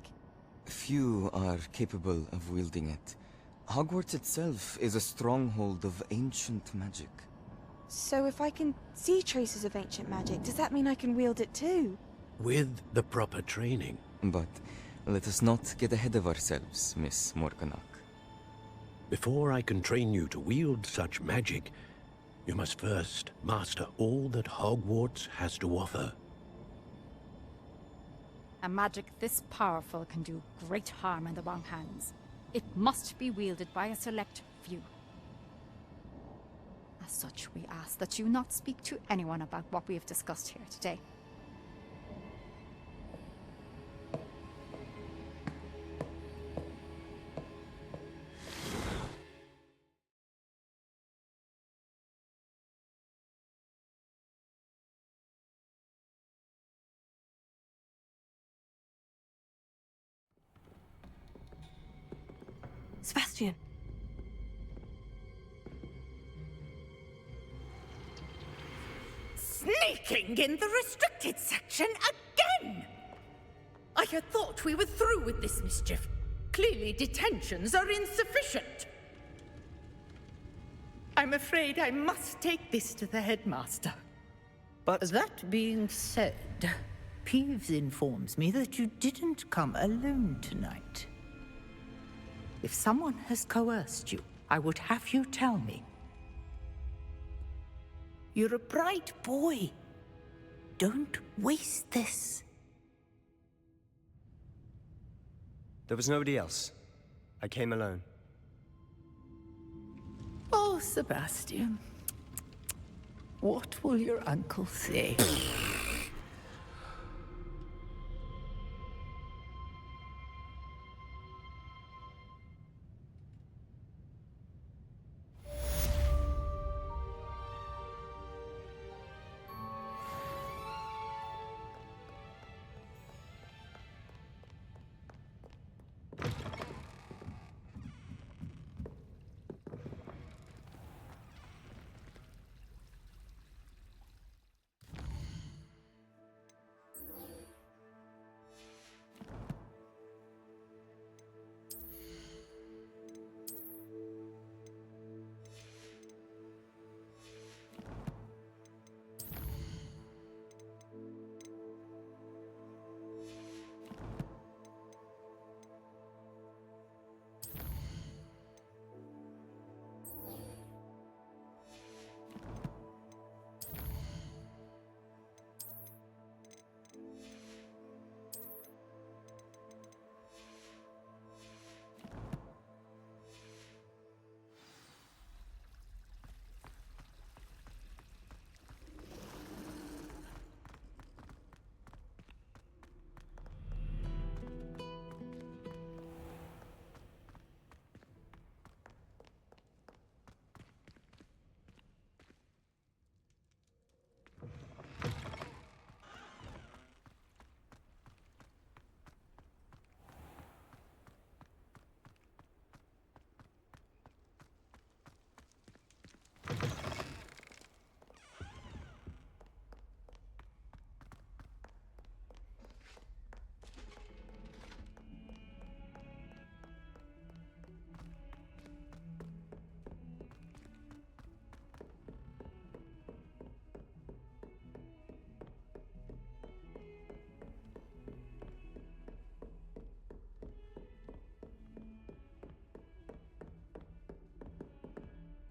Few are capable of wielding it. Hogwarts itself is a stronghold of ancient magic. So if I can see traces of ancient magic, does that mean I can wield it too? With the proper training. But let us not get ahead of ourselves, Miss Morganach. Before I can train you to wield such magic, you must first master all that Hogwarts has to offer. A magic this powerful can do great harm in the wrong hands. It must be wielded by a select few. As such, we ask that you not speak to anyone about what we have discussed here today. Sebastian. Sneaking in the restricted section again! I had thought we were through with this mischief. Clearly detentions are insufficient. I'm afraid I must take this to the headmaster. But that being said, Peeves informs me that you didn't come alone tonight. If someone has coerced you, I would have you tell me. You're a bright boy. Don't waste this. there was nobody else. I came alone. Oh, Sebastian. What will your uncle say?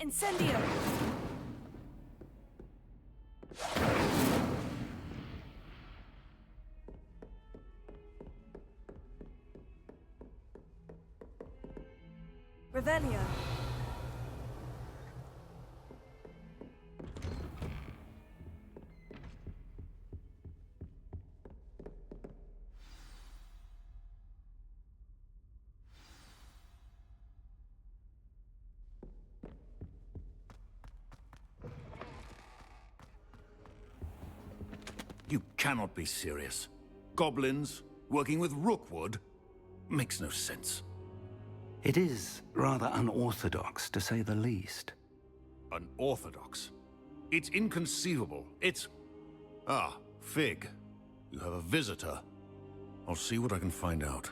Incendio! Revelio. You cannot be serious. Goblins working with Rookwood makes no sense. It is rather unorthodox, to say the least. Unorthodox? It's inconceivable. It's... Ah, Fig. You have a visitor. I'll see what I can find out.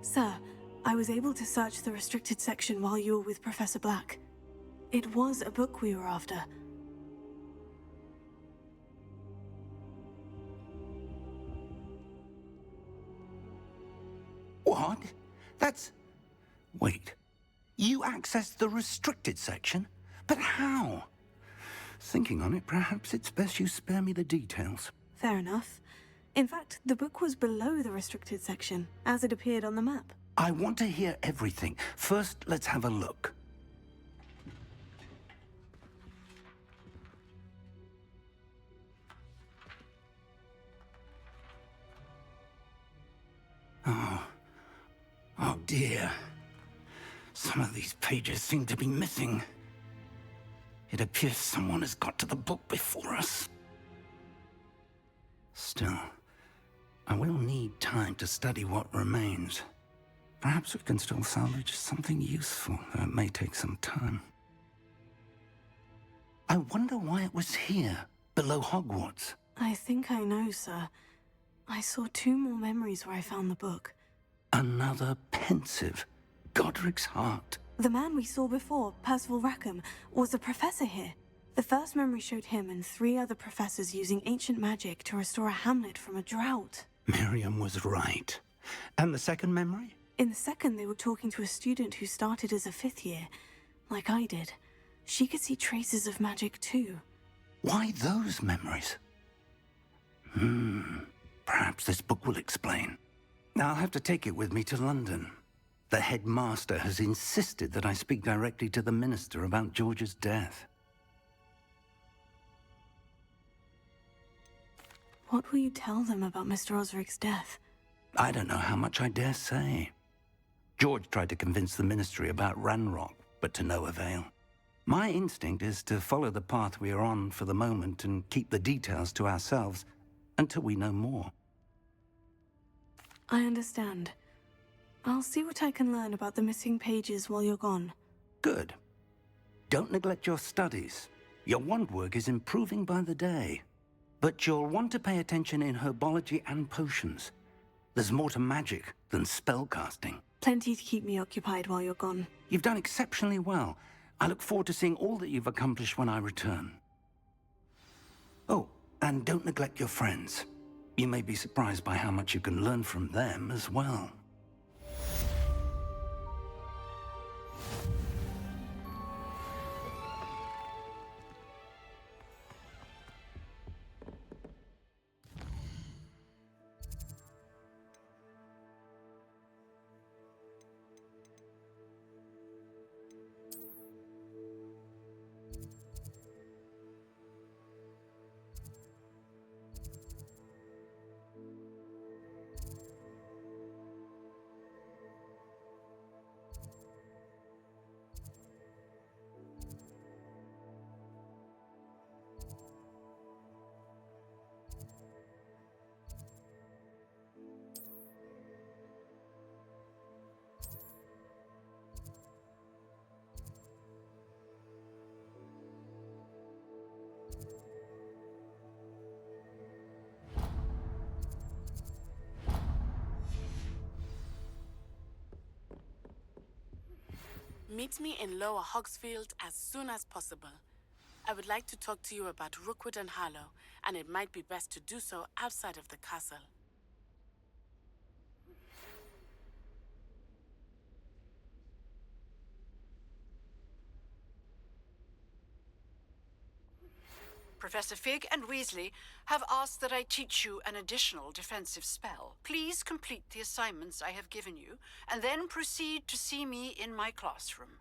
Sir, I was able to search the restricted section while you were with Professor Black. It was a book we were after. What? That's... Wait. You accessed the restricted section? But how? Thinking on it, perhaps it's best you spare me the details. Fair enough. In fact, the book was below the restricted section, as it appeared on the map. I want to hear everything. First, let's have a look. Oh dear. Some of these pages seem to be missing. It appears someone has got to the book before us. Still, I will need time to study what remains. Perhaps we can still salvage something useful, though it may take some time. I wonder why it was here, below Hogwarts. I think I know, sir. I saw 2 more memories where I found the book. Another pensive. Godric's heart. The man we saw before, Percival Rackham, was a professor here. The first memory showed him and 3 other professors using ancient magic to restore a hamlet from a drought. Miriam was right. And the second memory? In the second, they were talking to a student who started as a 5th year, like I did. She could see traces of magic too. Why those memories? Perhaps this book will explain. I'll have to take it with me to London. The headmaster has insisted that I speak directly to the minister about George's death. What will you tell them about Mr. Osric's death? I don't know how much I dare say. George tried to convince the ministry about Ranrock, but to no avail. My instinct is to follow the path we are on for the moment and keep the details to ourselves until we know more. I understand. I'll see what I can learn about the missing pages while you're gone. Good. Don't neglect your studies. Your wand work is improving by the day. But you'll want to pay attention in herbology and potions. There's more to magic than spellcasting. Plenty to keep me occupied while you're gone. You've done exceptionally well. I look forward to seeing all that you've accomplished when I return. Oh, and don't neglect your friends. You may be surprised by how much you can learn from them as well. Meet me in Lower Hogsfield as soon as possible. I would like to talk to you about Rookwood and Harlow, and it might be best to do so outside of the castle. Professor Fig and Weasley have asked that I teach you an additional defensive spell. Please complete the assignments I have given you, and then proceed to see me in my classroom.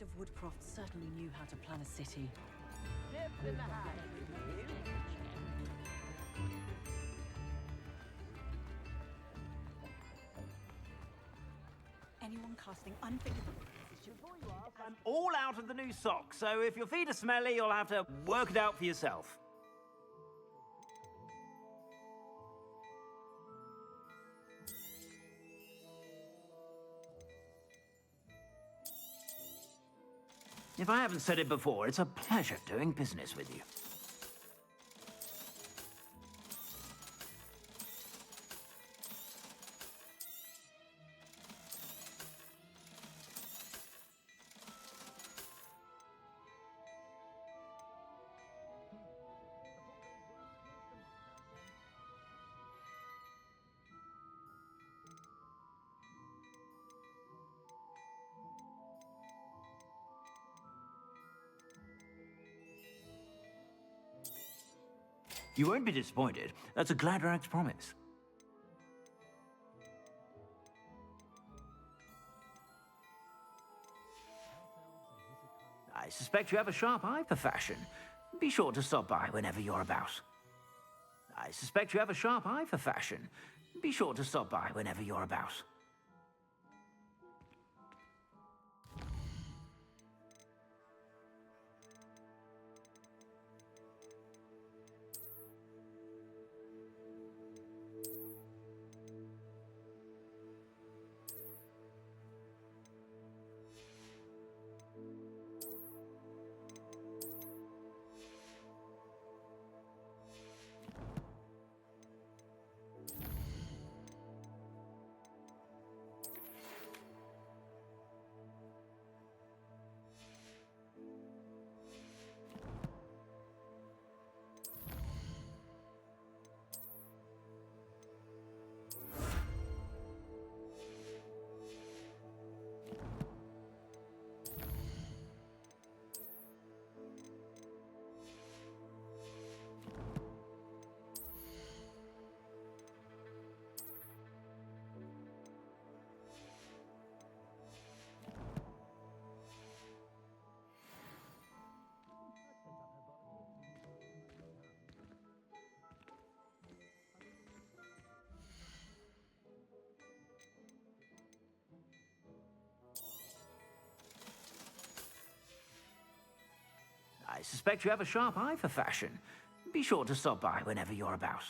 Of Woodcroft certainly knew how to plan a city. Anyone casting unfit... I'm all out of the new socks, so if your feet are smelly, you'll have to work it out for yourself. If I haven't said it before, it's a pleasure doing business with you. You won't be disappointed. That's a Gladrax promise. I suspect you have a sharp eye for fashion. Be sure to stop by whenever you're about. I suspect you have a sharp eye for fashion. Be sure to stop by whenever you're about. I suspect you have a sharp eye for fashion. Be sure to stop by whenever you're about.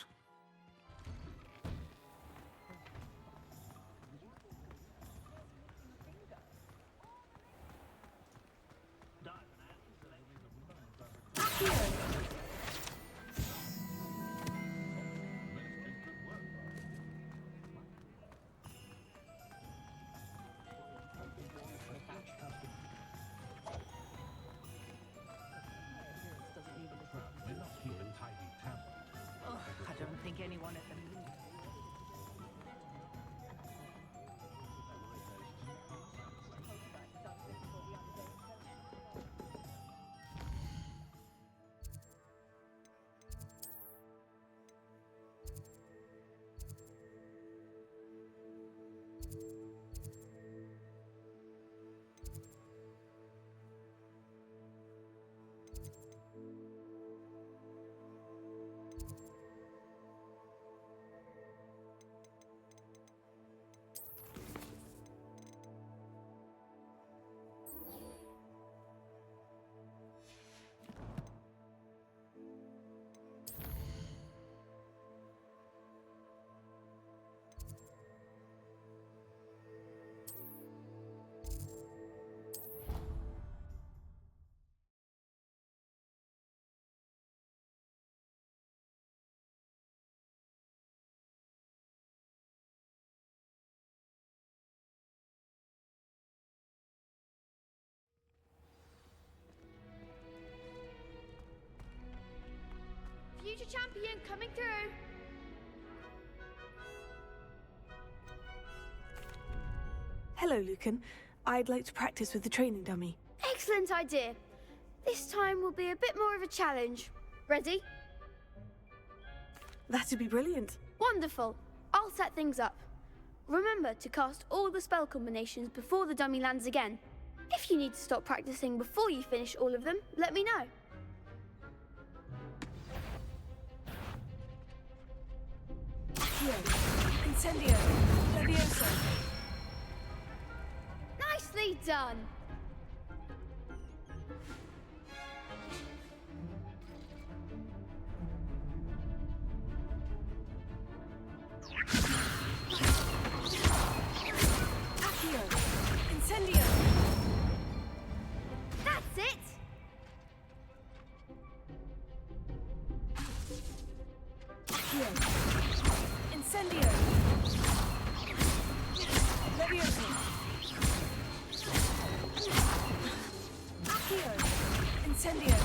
anyone at the minute. Future champion coming through. Hello, Lucan. I'd like to practice with the training dummy. Excellent idea. This time will be a bit more of a challenge. Ready? That'd be brilliant. Wonderful. I'll set things up. Remember to cast all the spell combinations before the dummy lands again. If you need to stop practicing before you finish all of them, let me know. Incendio. Levioso. Nicely done. Accio. Incendio. That's it. Accio. Incendio. Levioso. Accio. Incendio.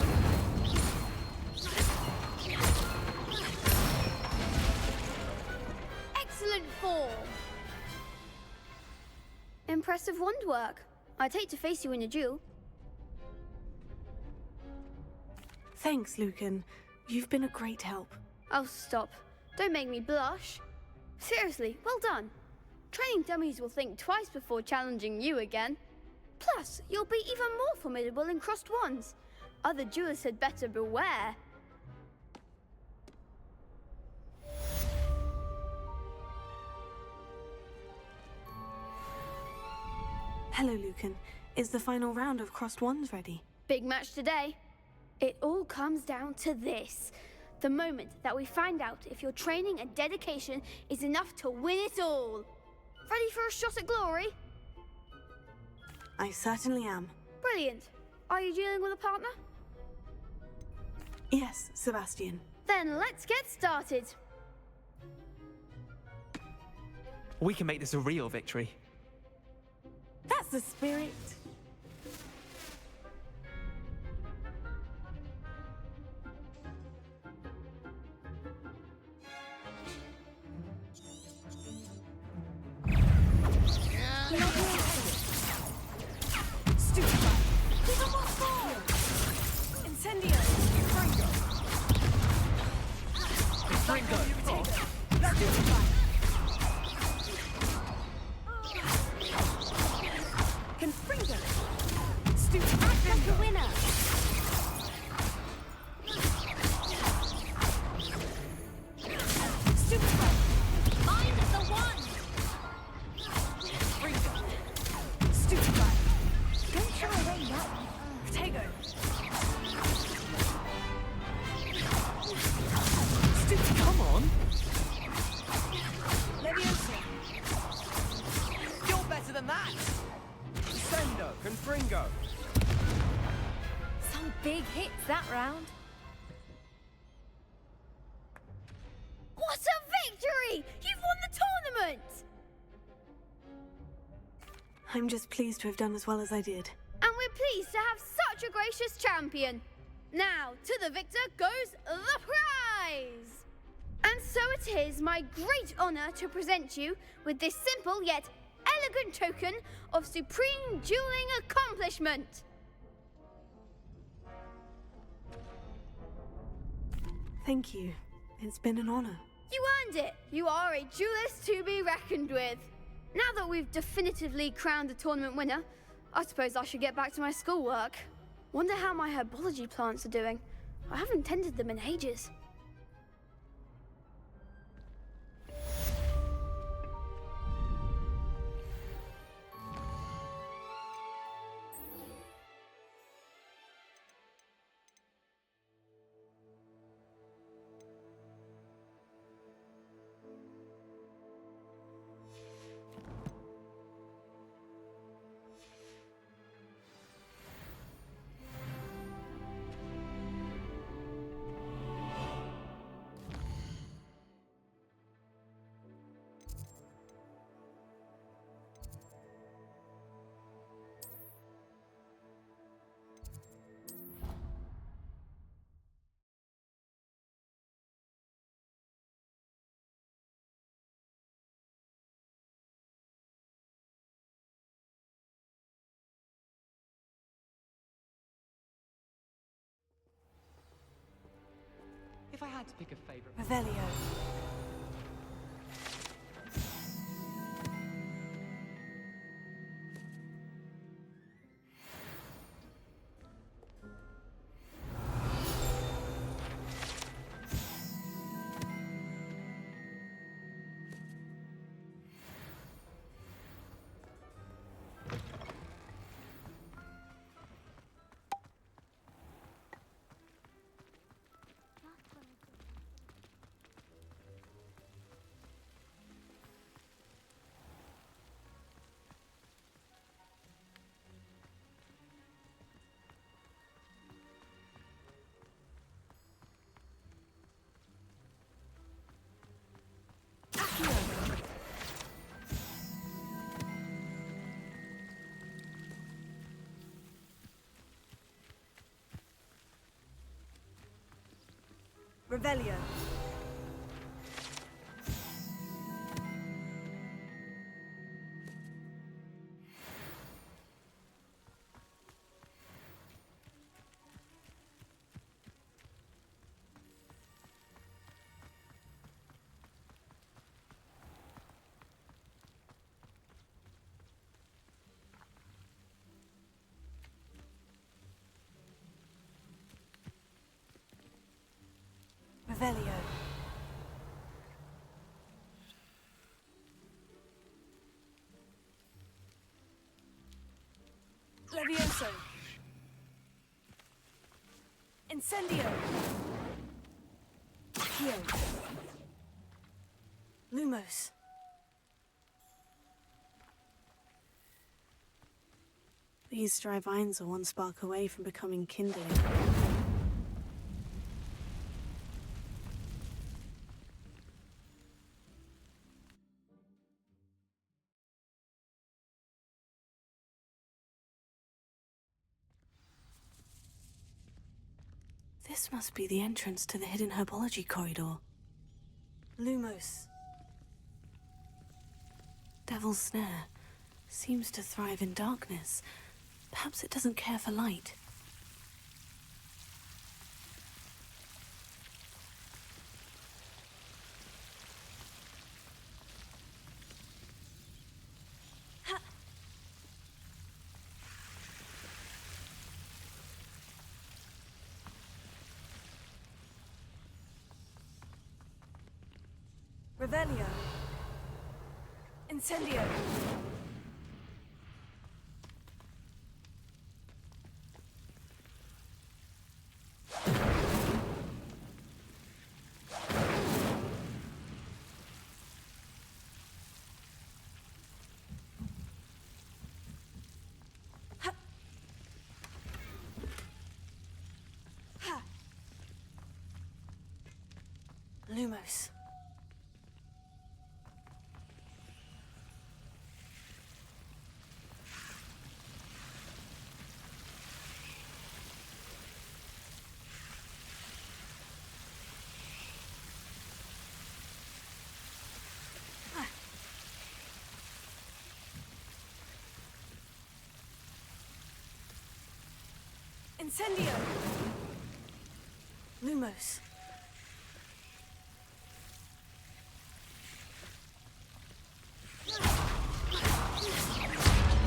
Excellent form. Impressive wand work. I'd hate to face you in a duel. Thanks, Lucan. You've been a great help. Oh, stop. Don't make me blush. Seriously, well done. Training dummies will think twice before challenging you again. Plus, you'll be even more formidable in crossed wands. Other duelists had better beware. Hello, Lucan. Is the final round of crossed wands ready? Big match today. It all comes down to this. The moment that we find out if your training and dedication is enough to win it all. Ready for a shot at glory? I certainly am. Brilliant. Are you dealing with a partner? Yes, Sebastian. Then let's get started. We can make this a real victory. That's the spirit. Some big hits that round. What a victory! You've won the tournament! I'm just pleased to have done as well as I did. And we're pleased to have such a gracious champion. Now, to the victor goes the prize! And so it is my great honor to present you with this simple yet elegant token of supreme dueling accomplishment. Thank you. It's been an honor. You earned it. You are a duelist to be reckoned with. Now that we've definitively crowned the tournament winner, I suppose I should get back to my schoolwork. Wonder how my herbology plants are doing. I haven't tended them in ages. If I had to pick a favorite... Revelio. Revelio. Revelio. Levioso. Incendio. Accio. Lumos. These dry vines are one spark away from becoming kindling. This must be the entrance to the hidden herbology corridor. Lumos. Devil's Snare. Seems to thrive in darkness. Perhaps it doesn't care for light. Revelio. Incendio. Lumos. Incendio! Lumos.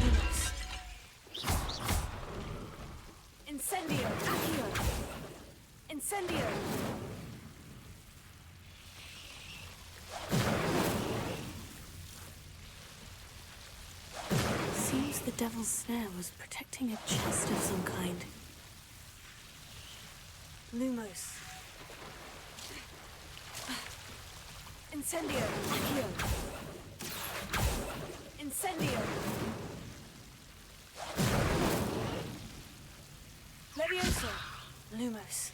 Lumos. Incendio! Accio! Incendio! Seems the devil's snare was protecting a chest of some kind. Lumos. Incendio! Accio! Incendio! Levioso! Lumos.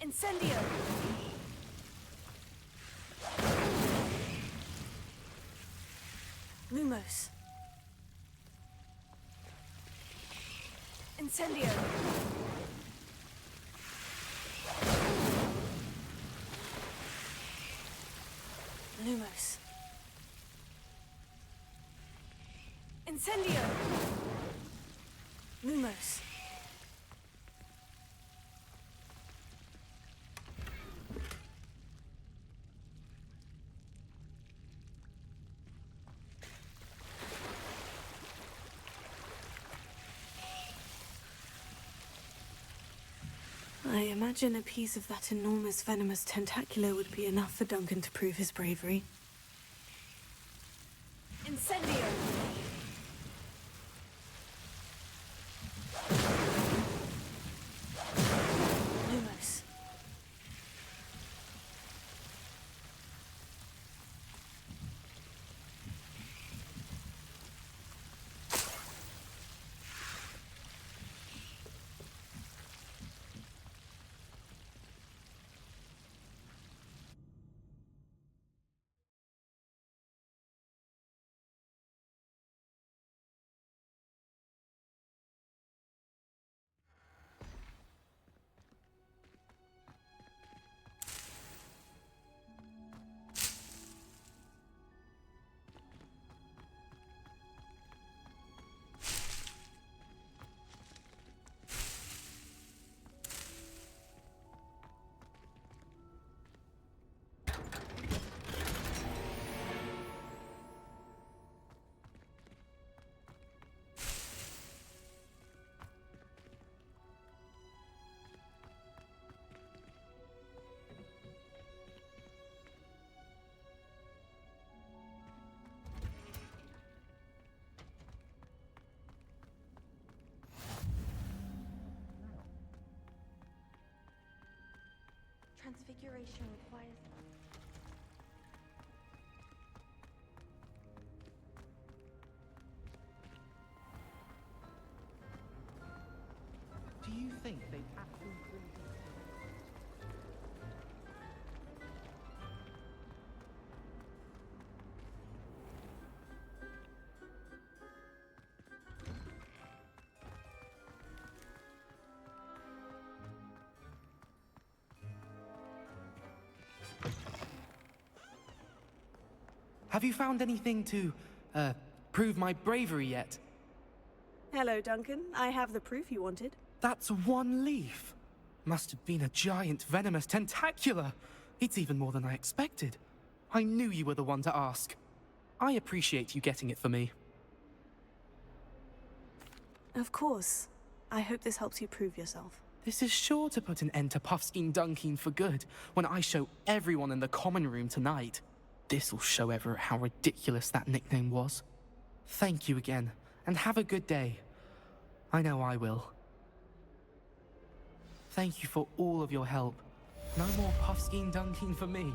Incendio! Lumos. Incendio! Lumos. Incendio! Lumos. I imagine a piece of that enormous venomous tentacular would be enough for Duncan to prove his bravery. Incendio! Lumos. Transfiguration requires... Do you think they'd absolutely... Have you found anything to, prove my bravery yet? Hello, Duncan. I have the proof you wanted. That's one leaf. Must have been a giant venomous tentacular. It's even more than I expected. I knew you were the one to ask. I appreciate you getting it for me. Of course. I hope this helps you prove yourself. This is sure to put an end to Puffskein Dunkeen for good when I show everyone in the common room tonight. This'll show Everett how ridiculous that nickname was. Thank you again, and have a good day. I know I will. Thank you for all of your help. No more Puffskein Dunkeen for me.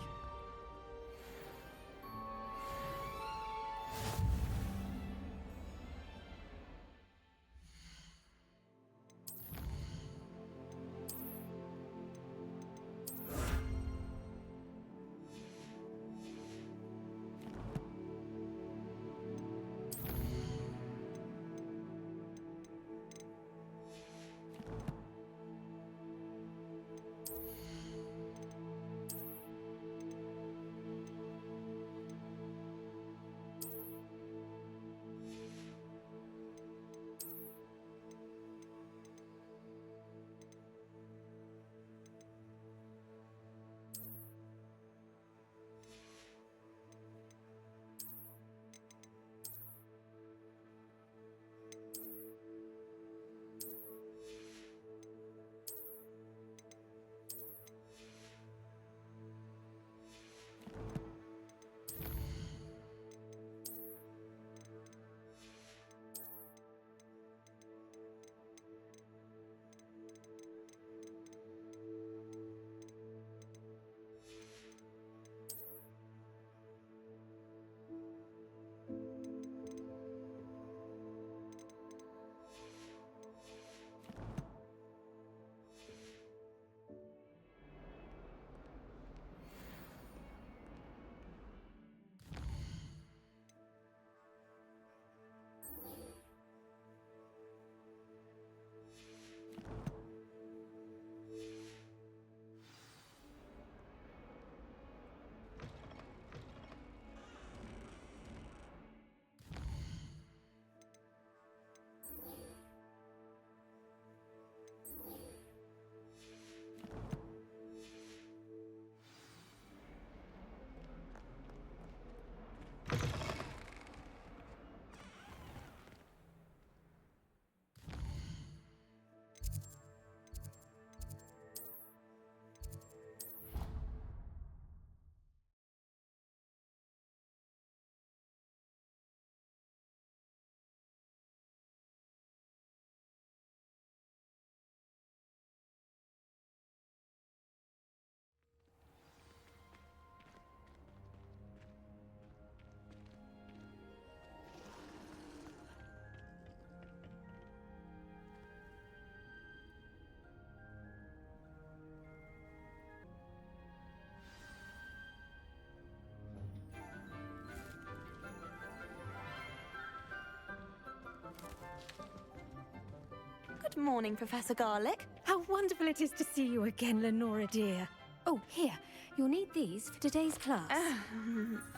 Good morning, Professor Garlic. How wonderful it is to see you again, Lenora dear. Oh, here. You'll need these for today's class.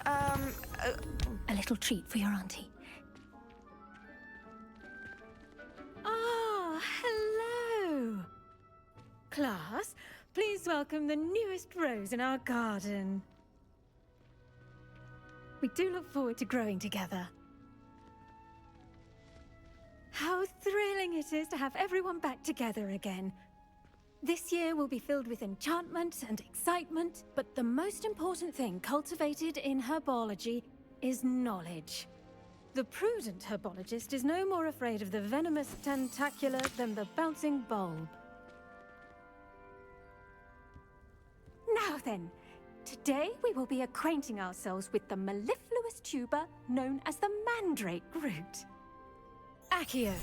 A little treat for your auntie. Ah, hello. Class, please welcome the newest rose in our garden. We do look forward to growing together. How thrilling it is to have everyone back together again. This year will be filled with enchantment and excitement, but the most important thing cultivated in herbology is knowledge. The prudent herbologist is no more afraid of the venomous tentacula than the bouncing bulb. Now then, today we will be acquainting ourselves with the mellifluous tuber known as the mandrake root. Accio.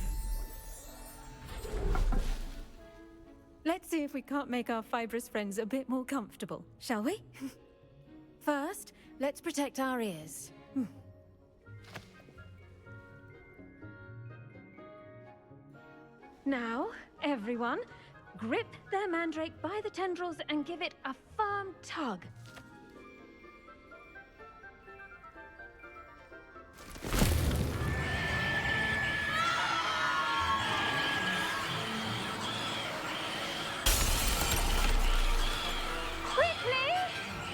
Let's see if we can't make our fibrous friends a bit more comfortable, shall we? First, let's protect our ears. Now, everyone, grip their mandrake by the tendrils and give it a firm tug. Quickly,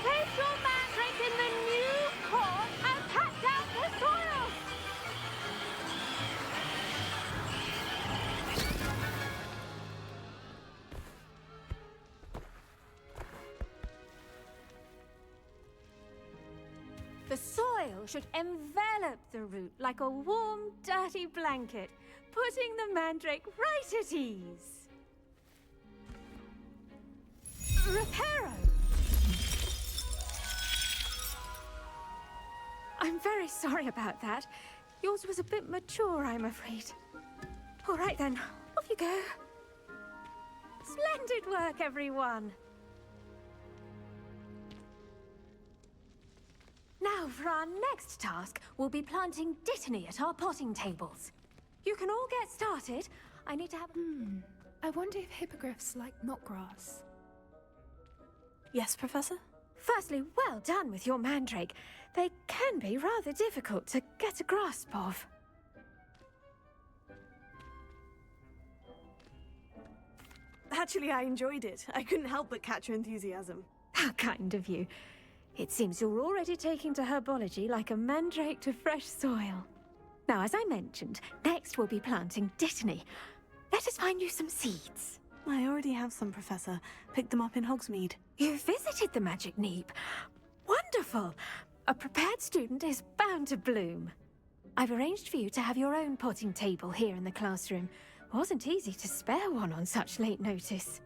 place your mandrake in the new corn and pat down the soil. The soil should envelop the root like a warm, dirty blanket, putting the mandrake right at ease. Reparo! I'm very sorry about that. Yours was a bit mature, I'm afraid. All right then, off you go. Splendid work, everyone! Now, for our next task, we'll be planting Dittany at our potting tables. You can all get started. I need to have... I wonder if hippogriffs like knotgrass. Yes, Professor? Firstly, well done with your mandrake. They can be rather difficult to get a grasp of. Actually, I enjoyed it. I couldn't help but catch your enthusiasm. How kind of you. It seems you're already taking to herbology like a mandrake to fresh soil. Now, as I mentioned, next we'll be planting Dittany. Let us find you some seeds. I already have some, Professor. Picked them up in Hogsmeade. You visited the Magic Neep. Wonderful! A prepared student is bound to bloom. I've arranged for you to have your own potting table here in the classroom. Wasn't easy to spare one on such late notice.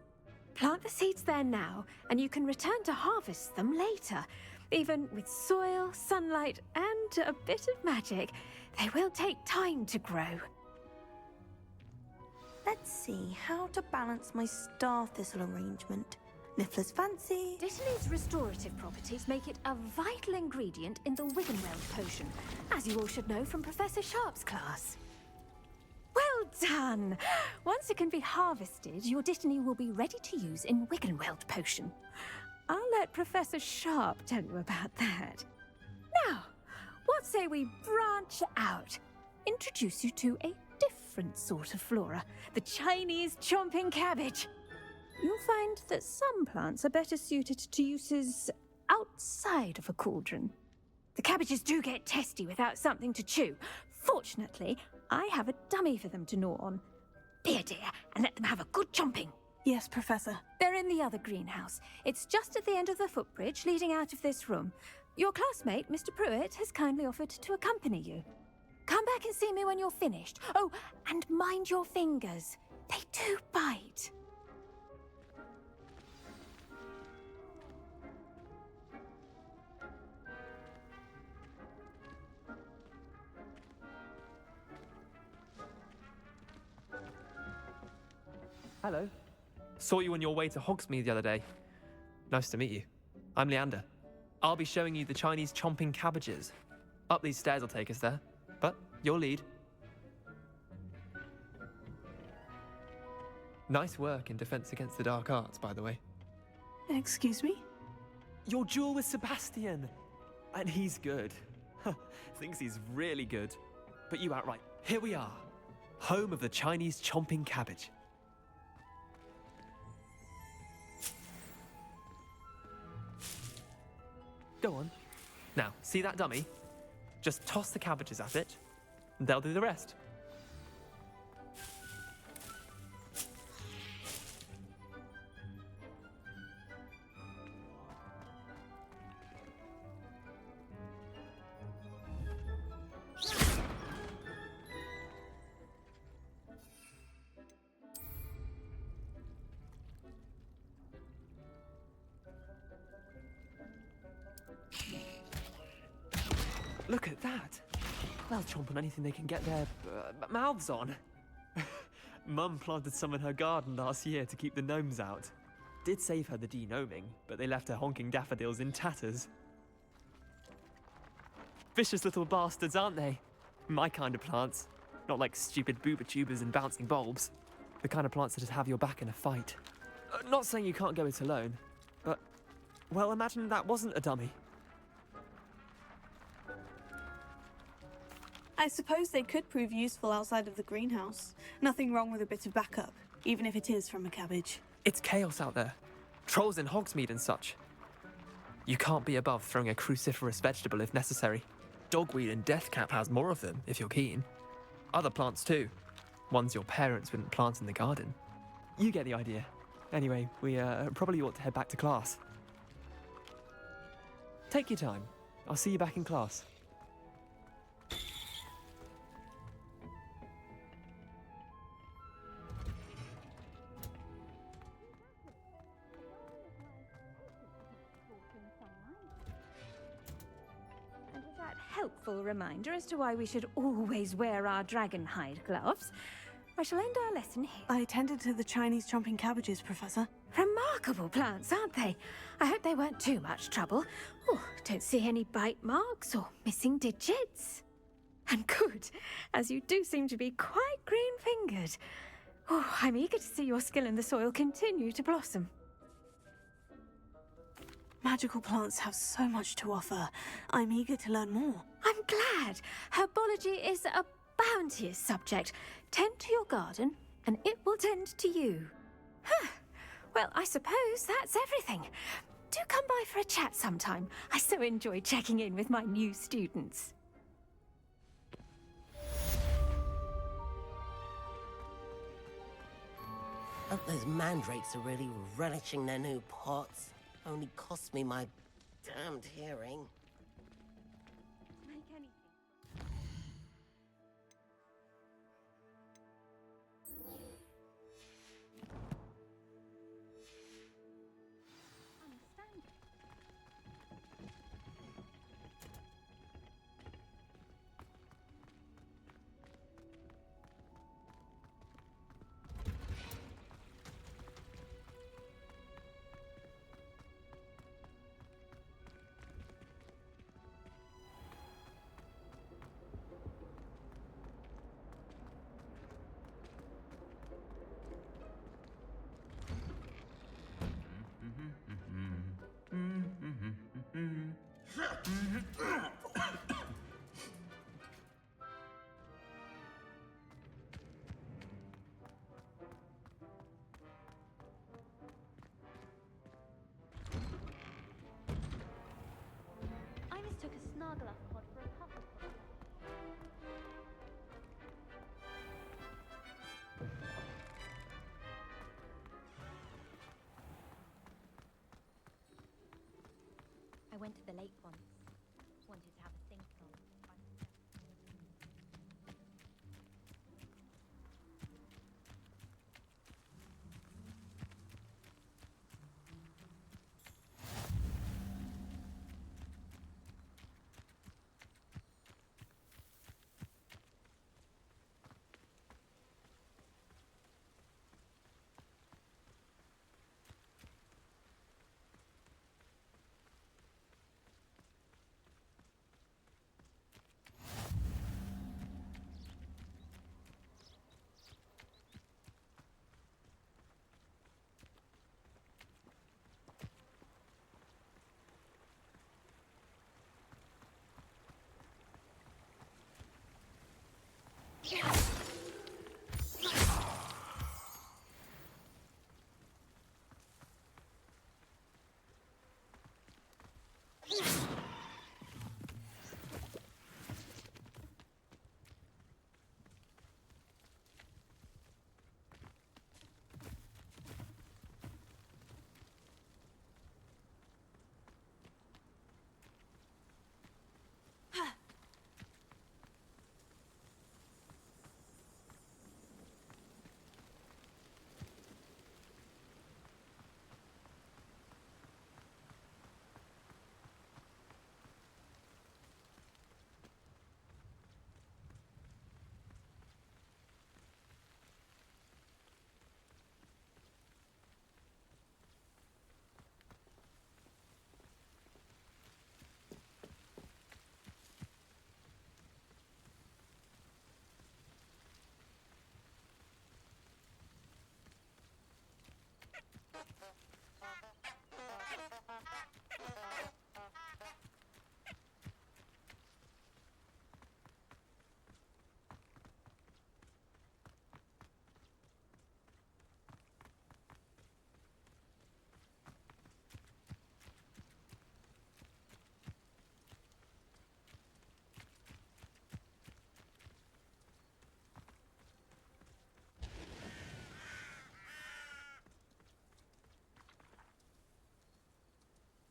Plant the seeds there now, and you can return to harvest them later. Even with soil, sunlight, and a bit of magic, they will take time to grow. Let's see how to balance my star thistle arrangement. Niffler's fancy. Dittany's restorative properties make it a vital ingredient in the Wiggenweld potion, as you all should know from Professor Sharp's class. Well done! Once it can be harvested, your Dittany will be ready to use in Wiggenweld potion. I'll let Professor Sharp tell you about that. Now, what say we branch out? Introduce you to a different sort of flora, the Chinese chomping cabbage. You'll find that some plants are better suited to uses outside of a cauldron. The cabbages do get testy without something to chew. Fortunately, I have a dummy for them to gnaw on. Be a dear and let them have a good chomping. Yes, Professor. They're in the other greenhouse. It's just at the end of the footbridge leading out of this room. Your classmate, Mr. Pruitt, has kindly offered to accompany you. Come back and see me when you're finished. Oh, and mind your fingers. They do bite. Hello. Saw you on your way to Hogsmeade the other day. Nice to meet you. I'm Leander. I'll be showing you the Chinese chomping cabbages. Up these stairs will take us there, but your lead. Nice work in Defense Against the Dark Arts, by the way. Excuse me? Your duel with Sebastian! And he's good. Thinks he's really good. But you outright. Here we are. Home of the Chinese chomping cabbage. Go on. Now, see that dummy? Just toss the cabbages at it, and they'll do the rest. Look at that! They'll chomp on anything they can get their mouths on. Mum planted some in her garden last year to keep the gnomes out. Did save her the de-gnoming, but they left her honking daffodils in tatters. Vicious little bastards, aren't they? My kind of plants. Not like stupid booba tubers and bouncing bulbs. The kind of plants that just have your back in a fight. Not saying you can't go it alone, but... well, imagine that wasn't a dummy. I suppose they could prove useful outside of the greenhouse. Nothing wrong with a bit of backup, even if it is from a cabbage. It's chaos out there. Trolls in Hogsmeade and such. You can't be above throwing a cruciferous vegetable if necessary. Dogweed and deathcap has more of them, if you're keen. Other plants too. Ones your parents wouldn't plant in the garden. You get the idea. Anyway, we probably ought to head back to class. Take your time. I'll see you back in class. And with that helpful reminder as to why we should always wear our dragon hide gloves, I shall end our lesson here. I attended to the Chinese chomping cabbages, Professor. Remarkable plants, aren't they? I hope they weren't too much trouble. Oh, don't see any bite marks or missing digits. And good, as you do seem to be quite green-fingered. Oh, I'm eager to see your skill in the soil continue to blossom. Magical plants have so much to offer. I'm eager to learn more. I'm glad. Herbology is a bounteous subject. Tend to your garden, and it will tend to you. Huh. Well, I suppose that's everything. Do come by for a chat sometime. I so enjoy checking in with my new students. Hope those mandrakes are really relishing their new pots. Only cost me my damned hearing. I mistook a Snargloff pod for a Hufflepuff. I went to the lake once. Wanted to have a think on.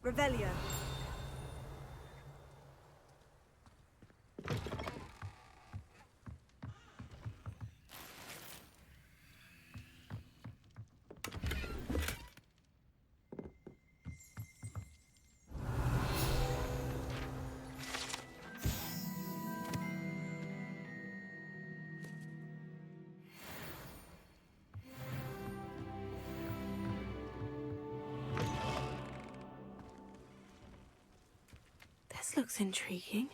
Revelio. This looks intriguing.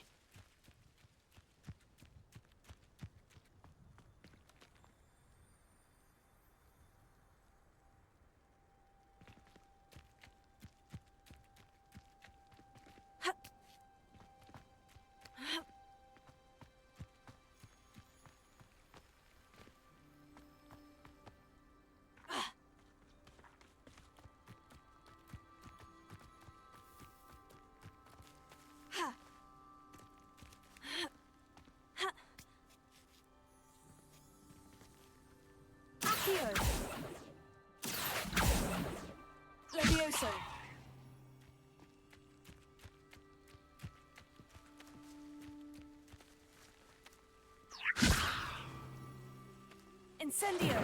Accio. Levioso. Incendio.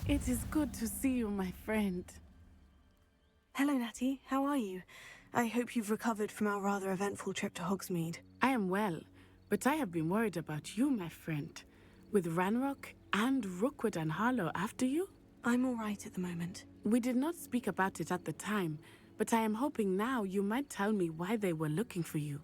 It is good to see you, my friend. Hello, Natty. How are you? I hope you've recovered from our rather eventful trip to Hogsmeade. I am well, but I have been worried about you, my friend. With Ranrock and Rookwood and Harlow after you? I'm all right at the moment. We did not speak about it at the time, but I am hoping now you might tell me why they were looking for you.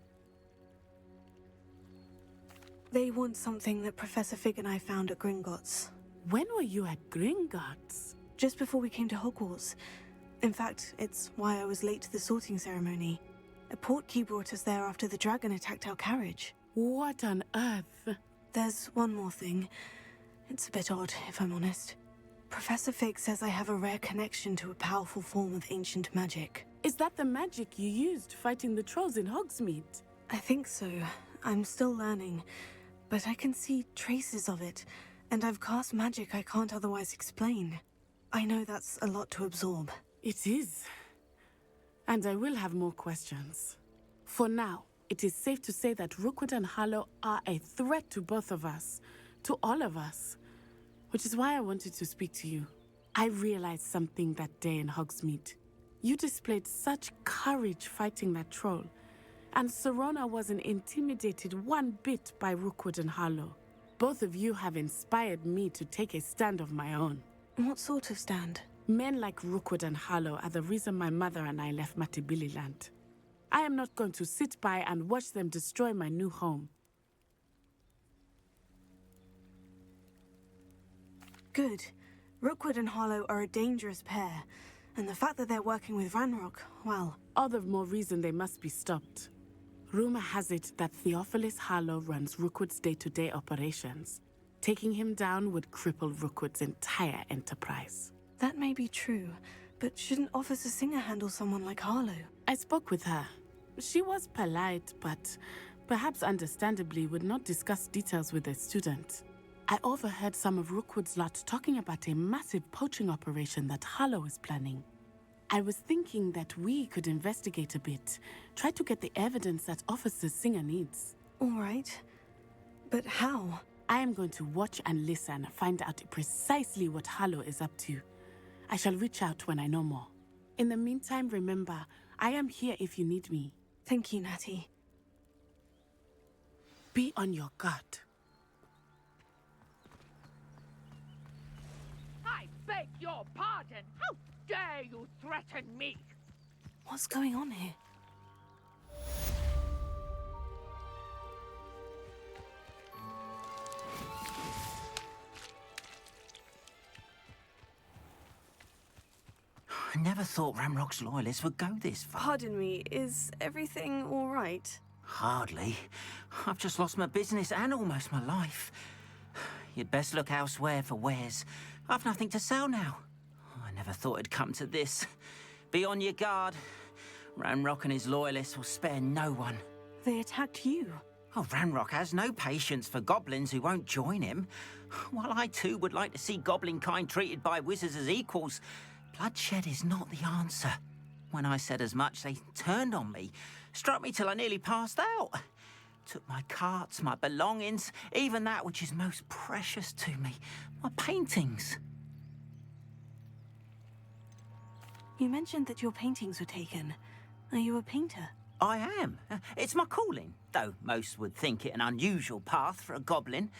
They want something that Professor Fig and I found at Gringotts. When were you at Gringotts? Just before we came to Hogwarts. In fact, it's why I was late to the sorting ceremony. A portkey brought us there after the dragon attacked our carriage. What on earth? There's one more thing. It's a bit odd, if I'm honest. Professor Fig says I have a rare connection to a powerful form of ancient magic. Is that the magic you used fighting the trolls in Hogsmeade? I think so. I'm still learning, but I can see traces of it, and I've cast magic I can't otherwise explain. I know that's a lot to absorb. It is. And I will have more questions. For now, it is safe to say that Rookwood and Harlow are a threat to both of us, to all of us. Which is why I wanted to speak to you. I realized something that day in Hogsmeade. You displayed such courage fighting that troll, and Serona wasn't intimidated one bit by Rookwood and Harlow. Both of you have inspired me to take a stand of my own. What sort of stand? Men like Rookwood and Harlow are the reason my mother and I left Matibili Land. I am not going to sit by and watch them destroy my new home. Good. Rookwood and Harlow are a dangerous pair, and the fact that they're working with Ranrock, well... All the more reason they must be stopped. Rumor has it that Theophilus Harlow runs Rookwood's day-to-day operations. Taking him down would cripple Rookwood's entire enterprise. That may be true, but shouldn't Officer Singer handle someone like Harlow? I spoke with her. She was polite, but perhaps understandably would not discuss details with a student. I overheard some of Rookwood's lot talking about a massive poaching operation that Harlow is planning. I was thinking that we could investigate a bit, try to get the evidence that Officer Singer needs. All right. But how? I am going to watch and listen, find out precisely what Harlow is up to. I shall reach out when I know more. In the meantime, remember, I am here if you need me. Thank you, Natty. Be on your guard. I beg your pardon! dare you threaten me? What's going on here? I never thought Ramrock's loyalists would go this far. Pardon me, is everything all right? Hardly. I've just lost my business and almost my life. You'd best look elsewhere for wares. I've nothing to sell now. I never thought it'd come to this. Be on your guard. Ramrock and his loyalists will spare no one. They attacked you. Oh, Ranrock has no patience for goblins who won't join him. While I too would like to see goblin kind treated by wizards as equals, bloodshed is not the answer. When I said as much, they turned on me, struck me till I nearly passed out. Took my carts, my belongings, even that which is most precious to me, my paintings. You mentioned that your paintings were taken. Are you a painter? I am. It's my calling, though most would think it an unusual path for a goblin.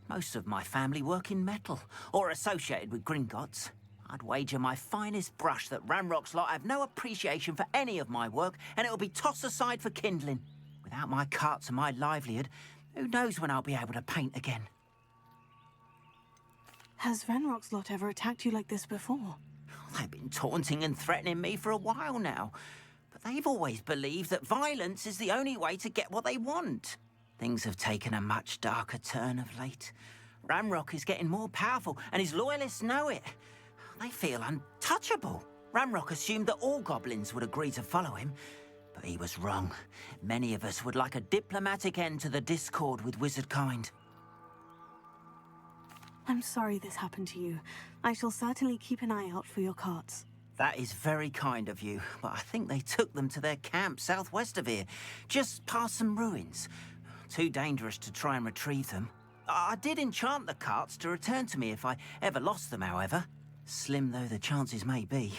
Most of my family work in metal, or associated with Gringotts. I'd wager my finest brush that Ranrock's lot have no appreciation for any of my work, and it'll be tossed aside for kindling. Without my carts and my livelihood, who knows when I'll be able to paint again? Has Ranrock's lot ever attacked you like this before? They've been taunting and threatening me for a while now. But they've always believed that violence is the only way to get what they want. Things have taken a much darker turn of late. Ramrock is getting more powerful, and his loyalists know it. They feel untouchable. Ramrock assumed that all goblins would agree to follow him, but he was wrong. Many of us would like a diplomatic end to the discord with wizard kind. I'm sorry this happened to you. I shall certainly keep an eye out for your carts. That is very kind of you, but I think they took them to their camp southwest of here, just past some ruins. Too dangerous to try and retrieve them. I did enchant the carts to return to me if I ever lost them, however. Slim though the chances may be,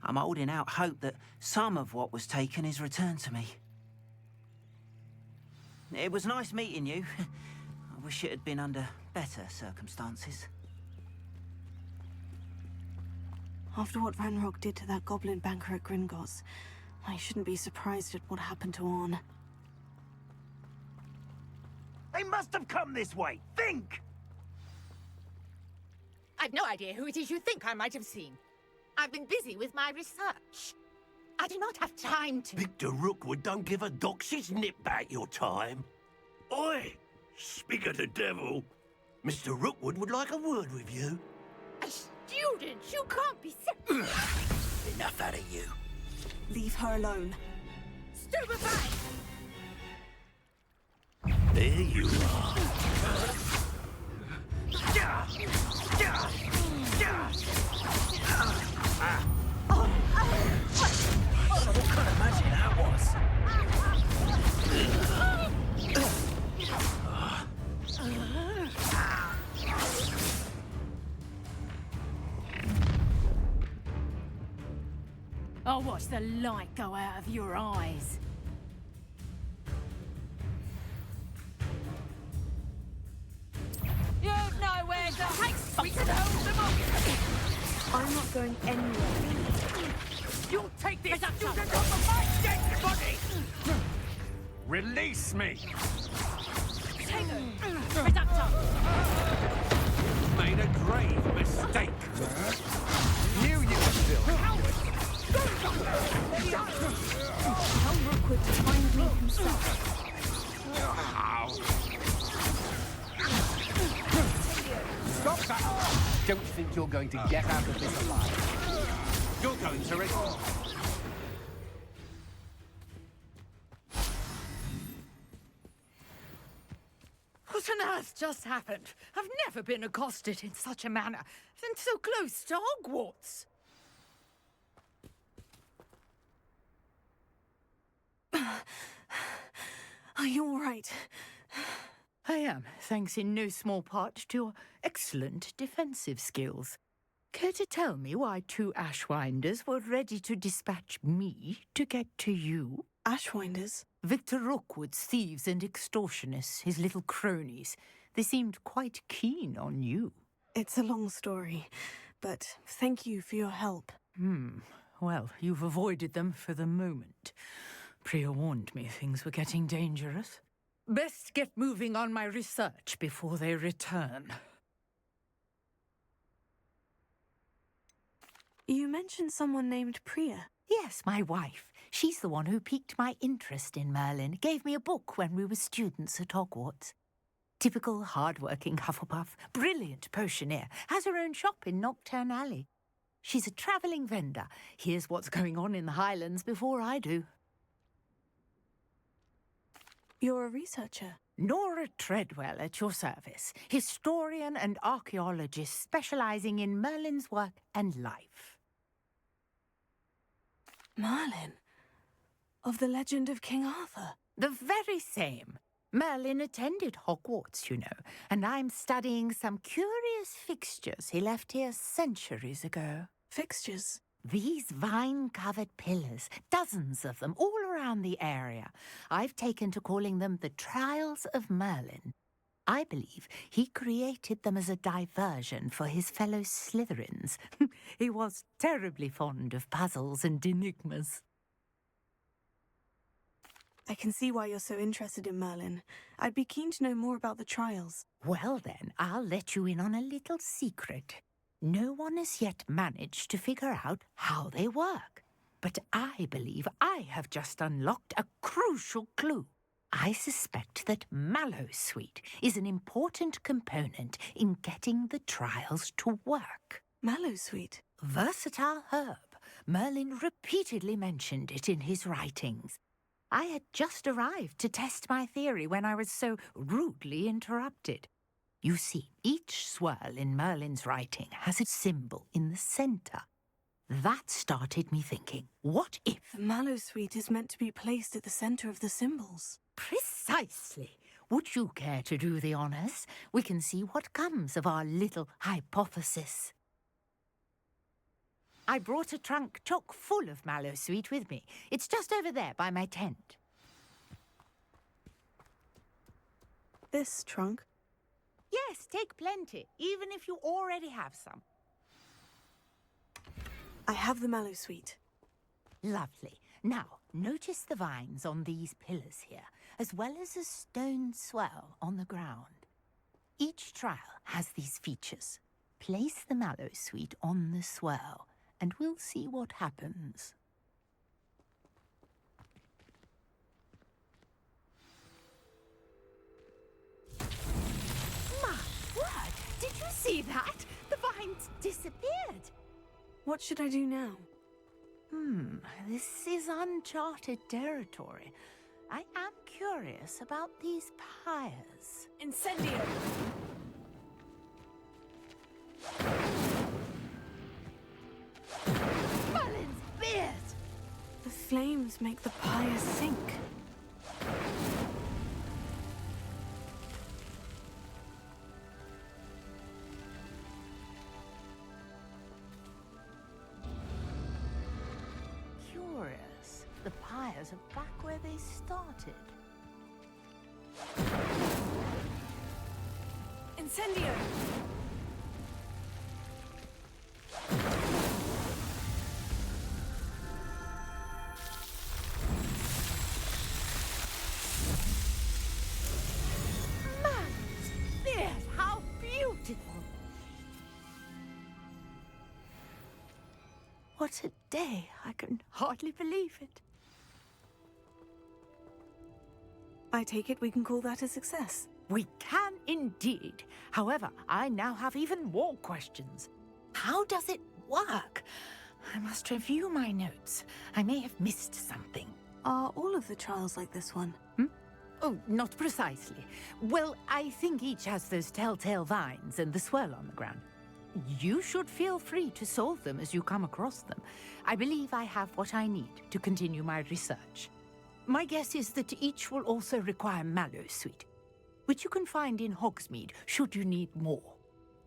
I'm holding out hope that some of what was taken is returned to me. It was nice meeting you. I wish it had been under better circumstances. After what Ranrock did to that goblin banker at Gringotts, I shouldn't be surprised at what happened to Orn. They must have come this way! Think! I've no idea who it is you think I might have seen. I've been busy with my research. I do not have time to... Victor Rookwood don't give a doxy's nip back your time. Oi! Speak of the devil. Mr. Rookwood would like a word with you. A student? You can't be... Enough out of you. Leave her alone. Stupefy! There you are. What kind of magic that was? I'll watch the light go out of your eyes. You've nowhere to take. We can hold them up. I'm not going anywhere. You'll take this student off of my dead body! Release me! Take her. Reductor. Made a grave mistake. Knew you were still coward. Tell Rookwood to find me himself. Stop that! Don't think you're going to get out of this alive. You're going to it. What on earth just happened? I've never been accosted in such a manner, and so close to Hogwarts. Are you all right? I am, thanks in no small part to your excellent defensive skills. Care to tell me why two Ashwinders were ready to dispatch me to get to you? Ashwinders? Victor Rookwood's thieves and extortionists, his little cronies. They seemed quite keen on you. It's a long story, but thank you for your help. Well, you've avoided them for the moment. Priya warned me things were getting dangerous. Best get moving on my research before they return. You mentioned someone named Priya. Yes, my wife. She's the one who piqued my interest in Merlin. Gave me a book when we were students at Hogwarts. Typical hard-working Hufflepuff, brilliant potioneer, has her own shop in Nocturne Alley. She's a travelling vendor. Hears what's going on in the Highlands before I do. You're a researcher? Nora Treadwell at your service. Historian and archaeologist specialising in Merlin's work and life. Merlin? Of the legend of King Arthur? The very same. Merlin attended Hogwarts, you know, and I'm studying some curious fixtures he left here centuries ago. Fixtures? These vine-covered pillars, dozens of them, all around the area. I've taken to calling them the Trials of Merlin. I believe he created them as a diversion for his fellow Slytherins. He was terribly fond of puzzles and enigmas. I can see why you're so interested in Merlin. I'd be keen to know more about the trials. Well then, I'll let you in on a little secret. No one has yet managed to figure out how they work. But I believe I have just unlocked a crucial clue. I suspect that Mallowsweet is an important component in getting the trials to work. Mallowsweet? Versatile herb. Merlin repeatedly mentioned it in his writings. I had just arrived to test my theory when I was so rudely interrupted. You see, each swirl in Merlin's writing has a symbol in the centre. That started me thinking, what if... The Mallowsweet is meant to be placed at the centre of the symbols. Precisely. Would you care to do the honours? We can see what comes of our little hypothesis. I brought a trunk chock full of Mallowsweet with me. It's just over there by my tent. This trunk? Yes, take plenty, even if you already have some. I have the Mallowsweet. Lovely. Now, notice the vines on these pillars here, as well as a stone swell on the ground. Each trial has these features. Place the Mallowsweet on the swell, and we'll see what happens. My word! Did you see that? The vines disappeared. What should I do now? This is uncharted territory. I am curious about these pyres. Incendio! Merlin's beard! The flames make the pyre sink. Curious. The pyres are back where they started. Incendio! Merlin's beard! How beautiful! What a day! I can hardly believe it. I take it we can call that a success. We can indeed. However, I now have even more questions. How does it work? I must review my notes. I may have missed something. Are all of the trials like this one? Oh, not precisely. Well, I think each has those telltale vines and the swirl on the ground. You should feel free to solve them as you come across them. I believe I have what I need to continue my research. My guess is that each will also require Mallowsweet, which you can find in Hogsmeade should you need more.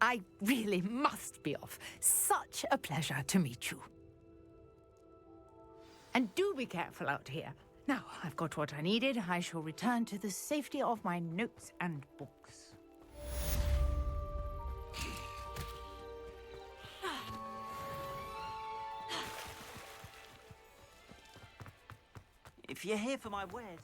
I really must be off. Such a pleasure to meet you. And do be careful out here. Now, I've got what I needed. I shall return to the safety of my notes and books. if you're here for my wares.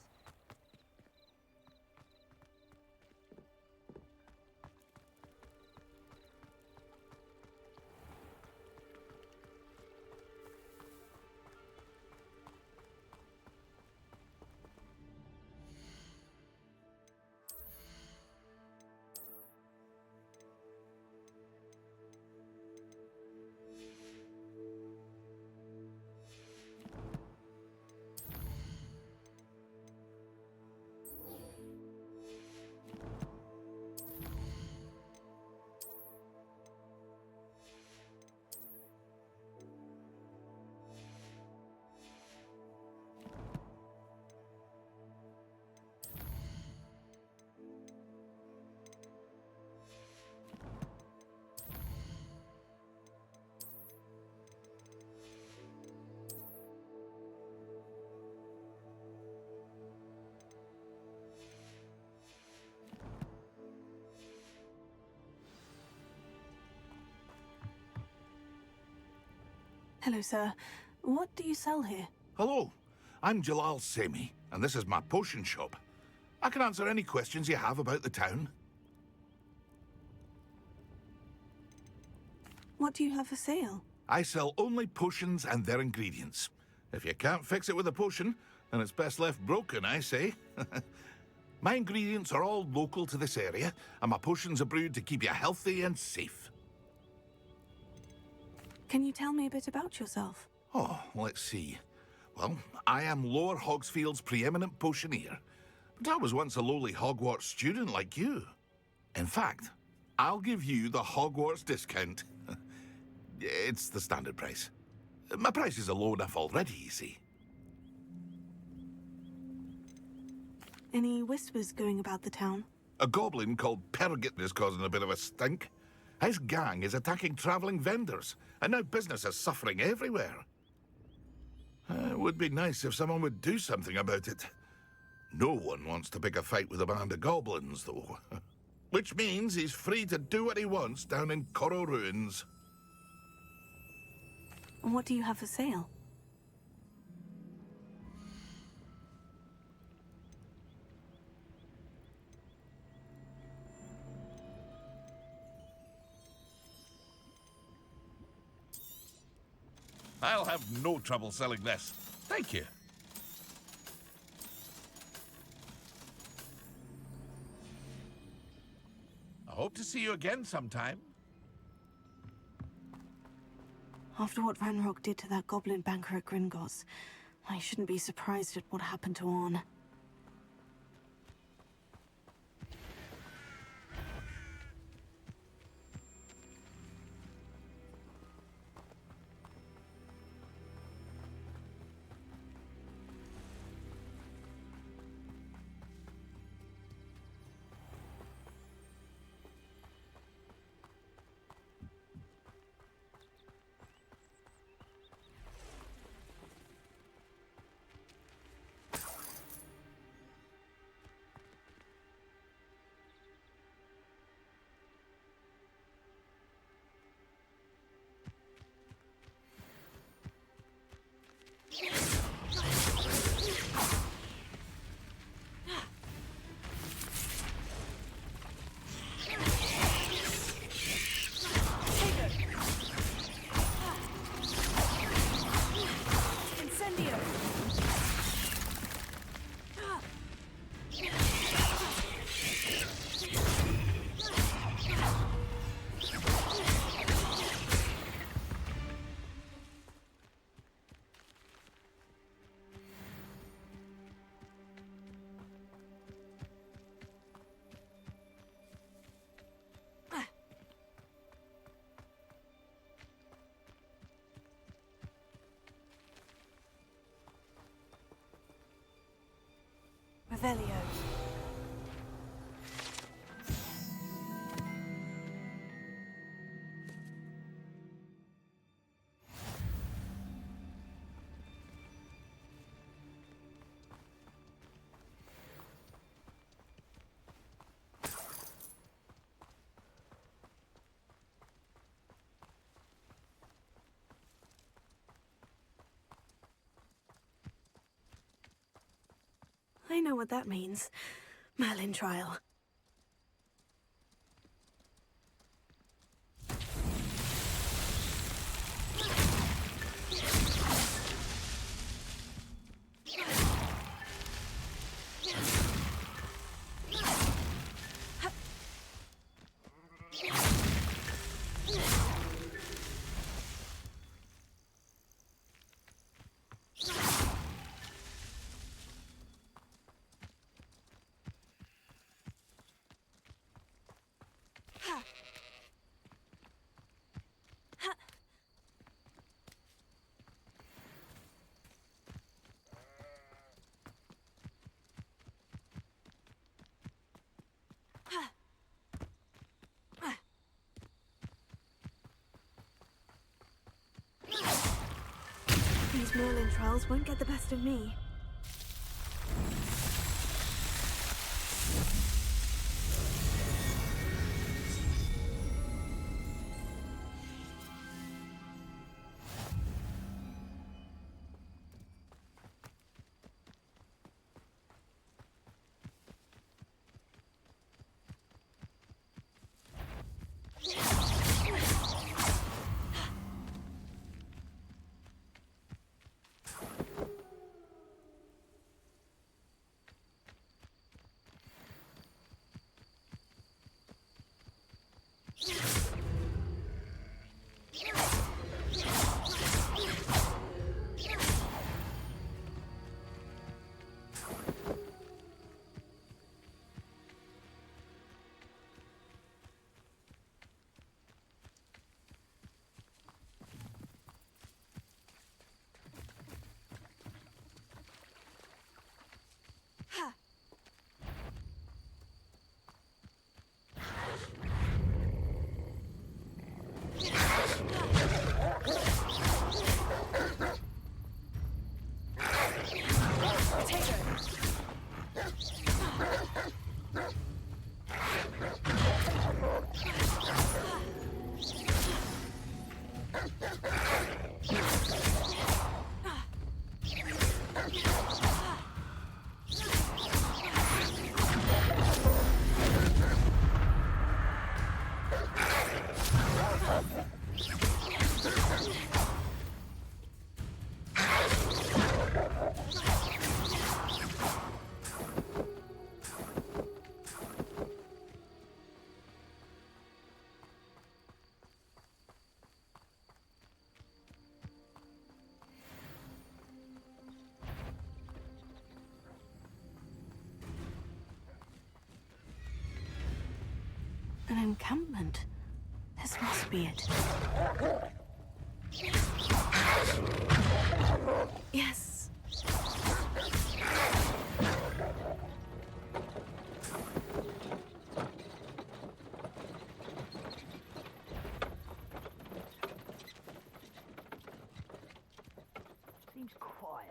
Hello, sir. What do you sell here? Hello, I'm Jalal Semi, and this is my potion shop. I can answer any questions you have about the town. What do you have for sale? I sell only potions and their ingredients. If you can't fix it with a potion, then it's best left broken, I say. My ingredients are all local to this area, and my potions are brewed to keep you healthy and safe. Can you tell me a bit about yourself? Oh, let's see. Well, I am Lower Hogsfield's preeminent potioneer, but I was once a lowly Hogwarts student like you. In fact, I'll give you the Hogwarts discount. It's the standard price. My prices are low enough already, you see. Any whispers going about the town? A goblin called Pergit is causing a bit of a stink. His gang is attacking travelling vendors, and now business is suffering everywhere. It would be nice if someone would do something about it. No one wants to pick a fight with a band of goblins, though. Which means he's free to do what he wants down in Corro Ruins. What do you have for sale? I'll have no trouble selling this. Thank you. I hope to see you again sometime. After what Ranrock did to that goblin banker at Gringotts, I shouldn't be surprised at what happened to Orn. Revelio. I know what that means. Merlin trial. These Merlin trials won't get the best of me. An encampment. This must be it. Yes. Seems quiet.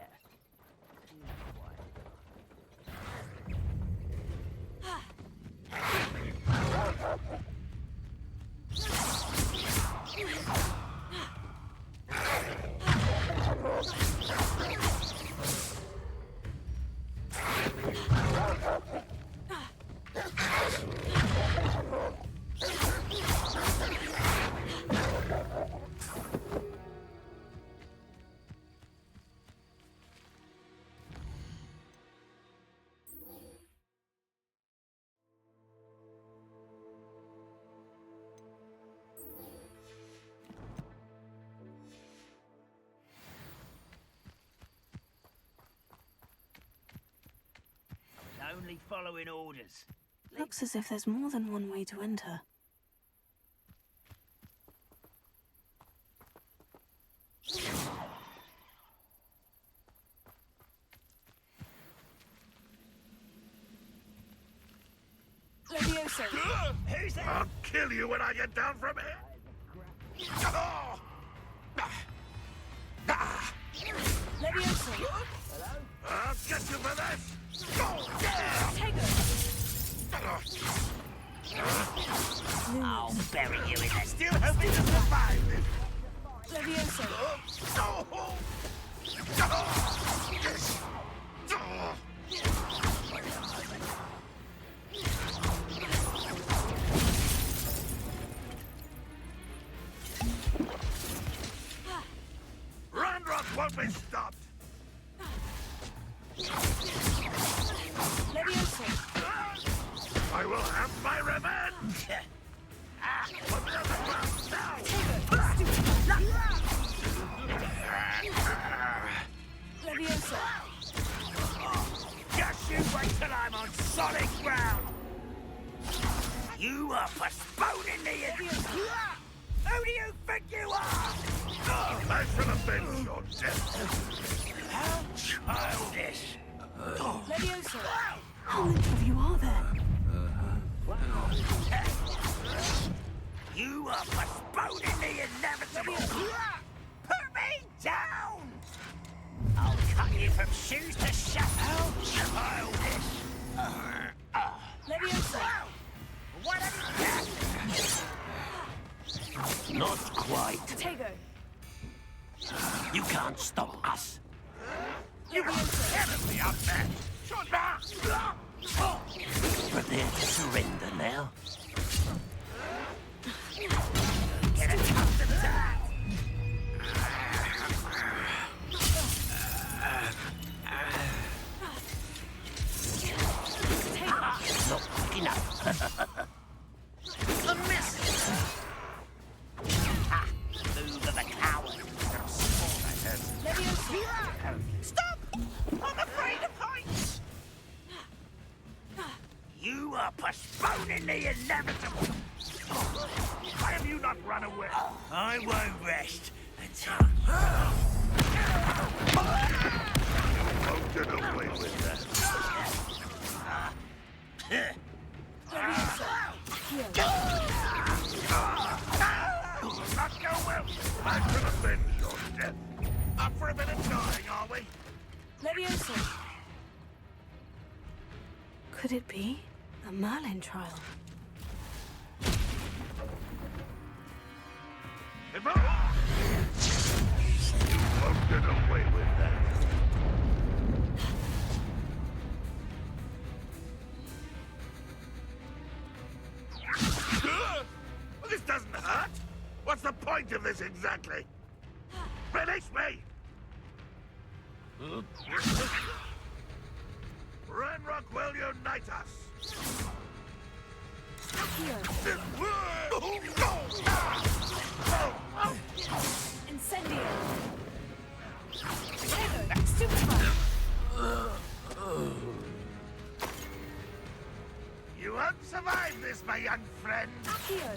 Only following orders. Looks as if there's more than one way to enter. Levioso! Who's there? I'll kill you when I get down from here! Oh! Levioso! Hello? I'll get you for this! Oh, yeah! Take I'll bury you in there. Still hoping to survive this! Levioso! Oh! Oh! won't be stopped! Leviosa! I will have my revenge! Leviosa! Just you wait till I'm on solid ground! You are postponing the interview! Who do you think you are? I should have been your death. How childish! Leviosa! How many of you are there? You are postponing the inevitable! Put me down! I'll cut you from shoes to shaft. How childish! Leviosa! What have you done? Not quite. Tego! You can't stop us. You are heavily up there! Prepare to surrender now. Get accustomed to that! Not quick enough. A miss! Move of a coward. Stop! I'm afraid of heights! You are postponing the inevitable! Why have you not run away? I won't rest until... Won't get away with that. Not go well. I should avenge your death. Up for a bit of dying, are we? Leviosa! Could it be a Merlin trial? You won't get away with that. This doesn't hurt. What's the point of this exactly? Release me! Ranrock will unite us! Incendio! Tego! Stupefy! You won't survive this, my young friend! Accio!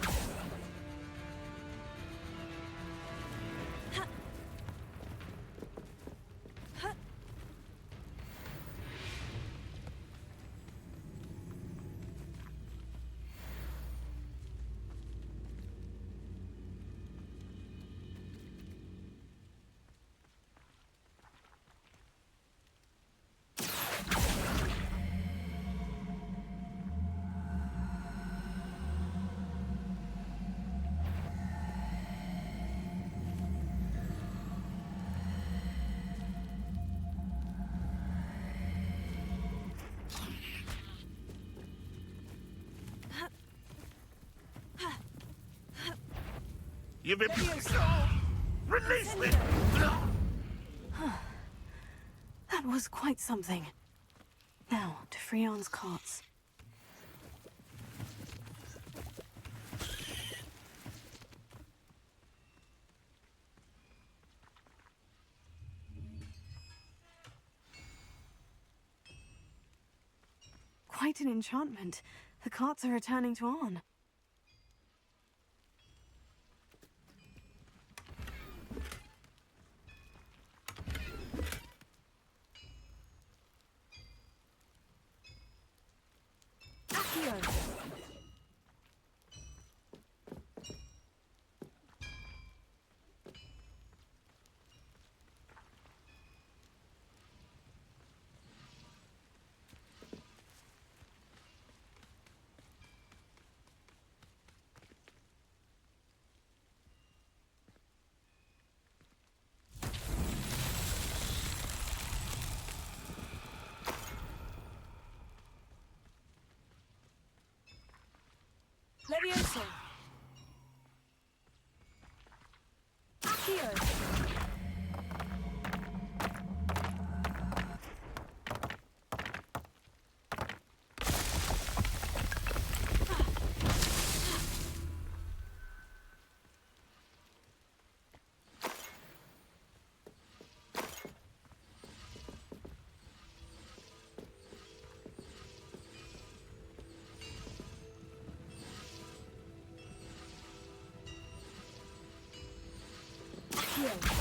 You've been... Release me! That was quite something. Now, to Freon's carts. Quite an enchantment. The carts are returning to Arn. Leviosa! Accio! Accio.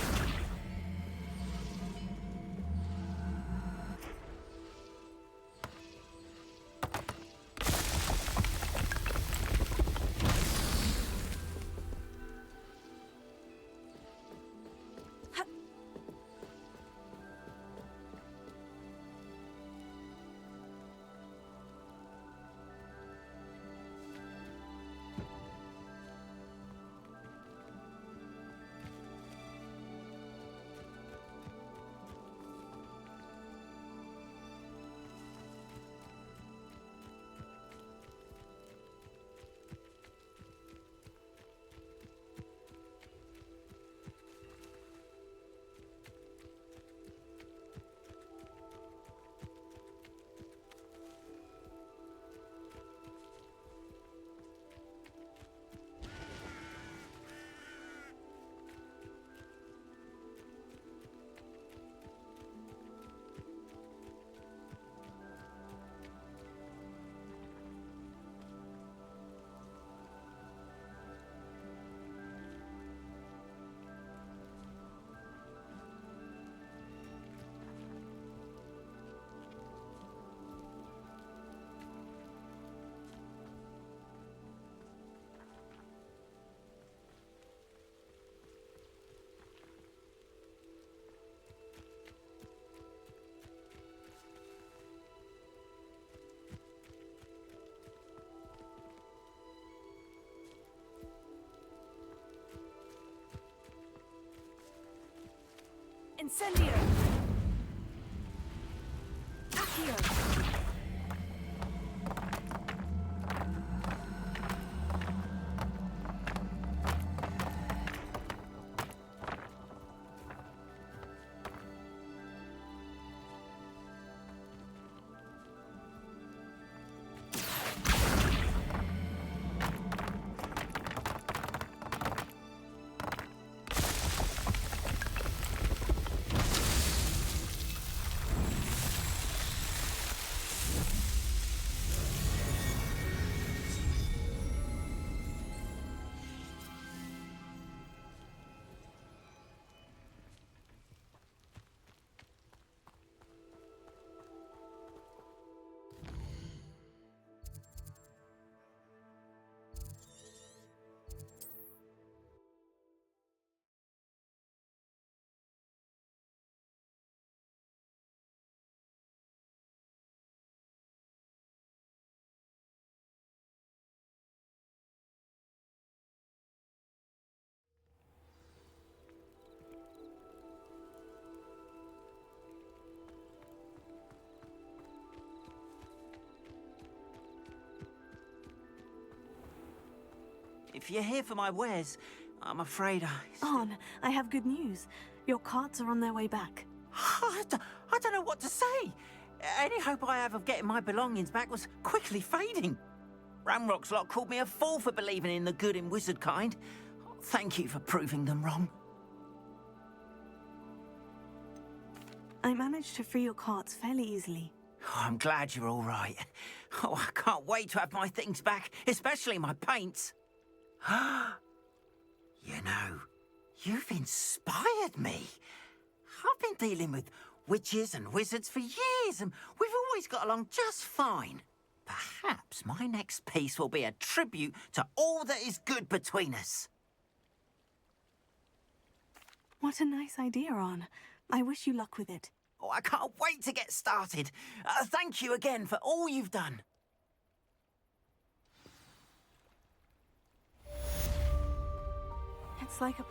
Incendio! Accio! If you're here for my wares, I'm afraid Arn, I have good news. Your carts are on their way back. I don't know what to say. Any hope I have of getting my belongings back was quickly fading. Ramrock's lot called me a fool for believing in the good in wizard kind. Thank you for proving them wrong. I managed to free your carts fairly easily. Oh, I'm glad you're all right. Oh, I can't wait to have my things back, especially my paints. You know, you've inspired me. I've been dealing with witches and wizards for years, and we've always got along just fine. Perhaps my next piece will be a tribute to all that is good between us. What a nice idea, Arn. I wish you luck with it. Oh, I can't wait to get started. Thank you again for all you've done. It's like a...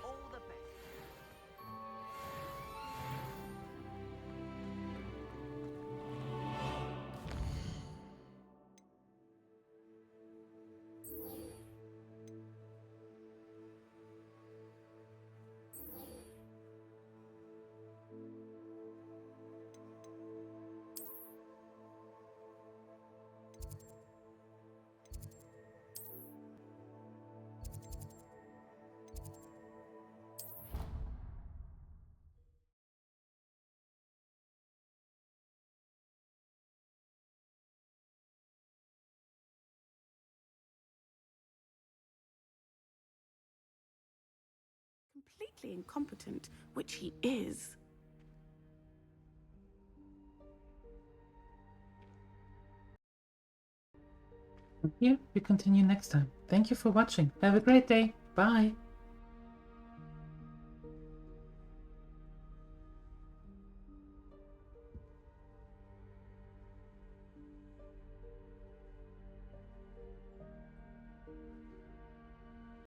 flatly incompetent, which he is. Here we continue next time. Thank you for watching. Have a great day. Bye.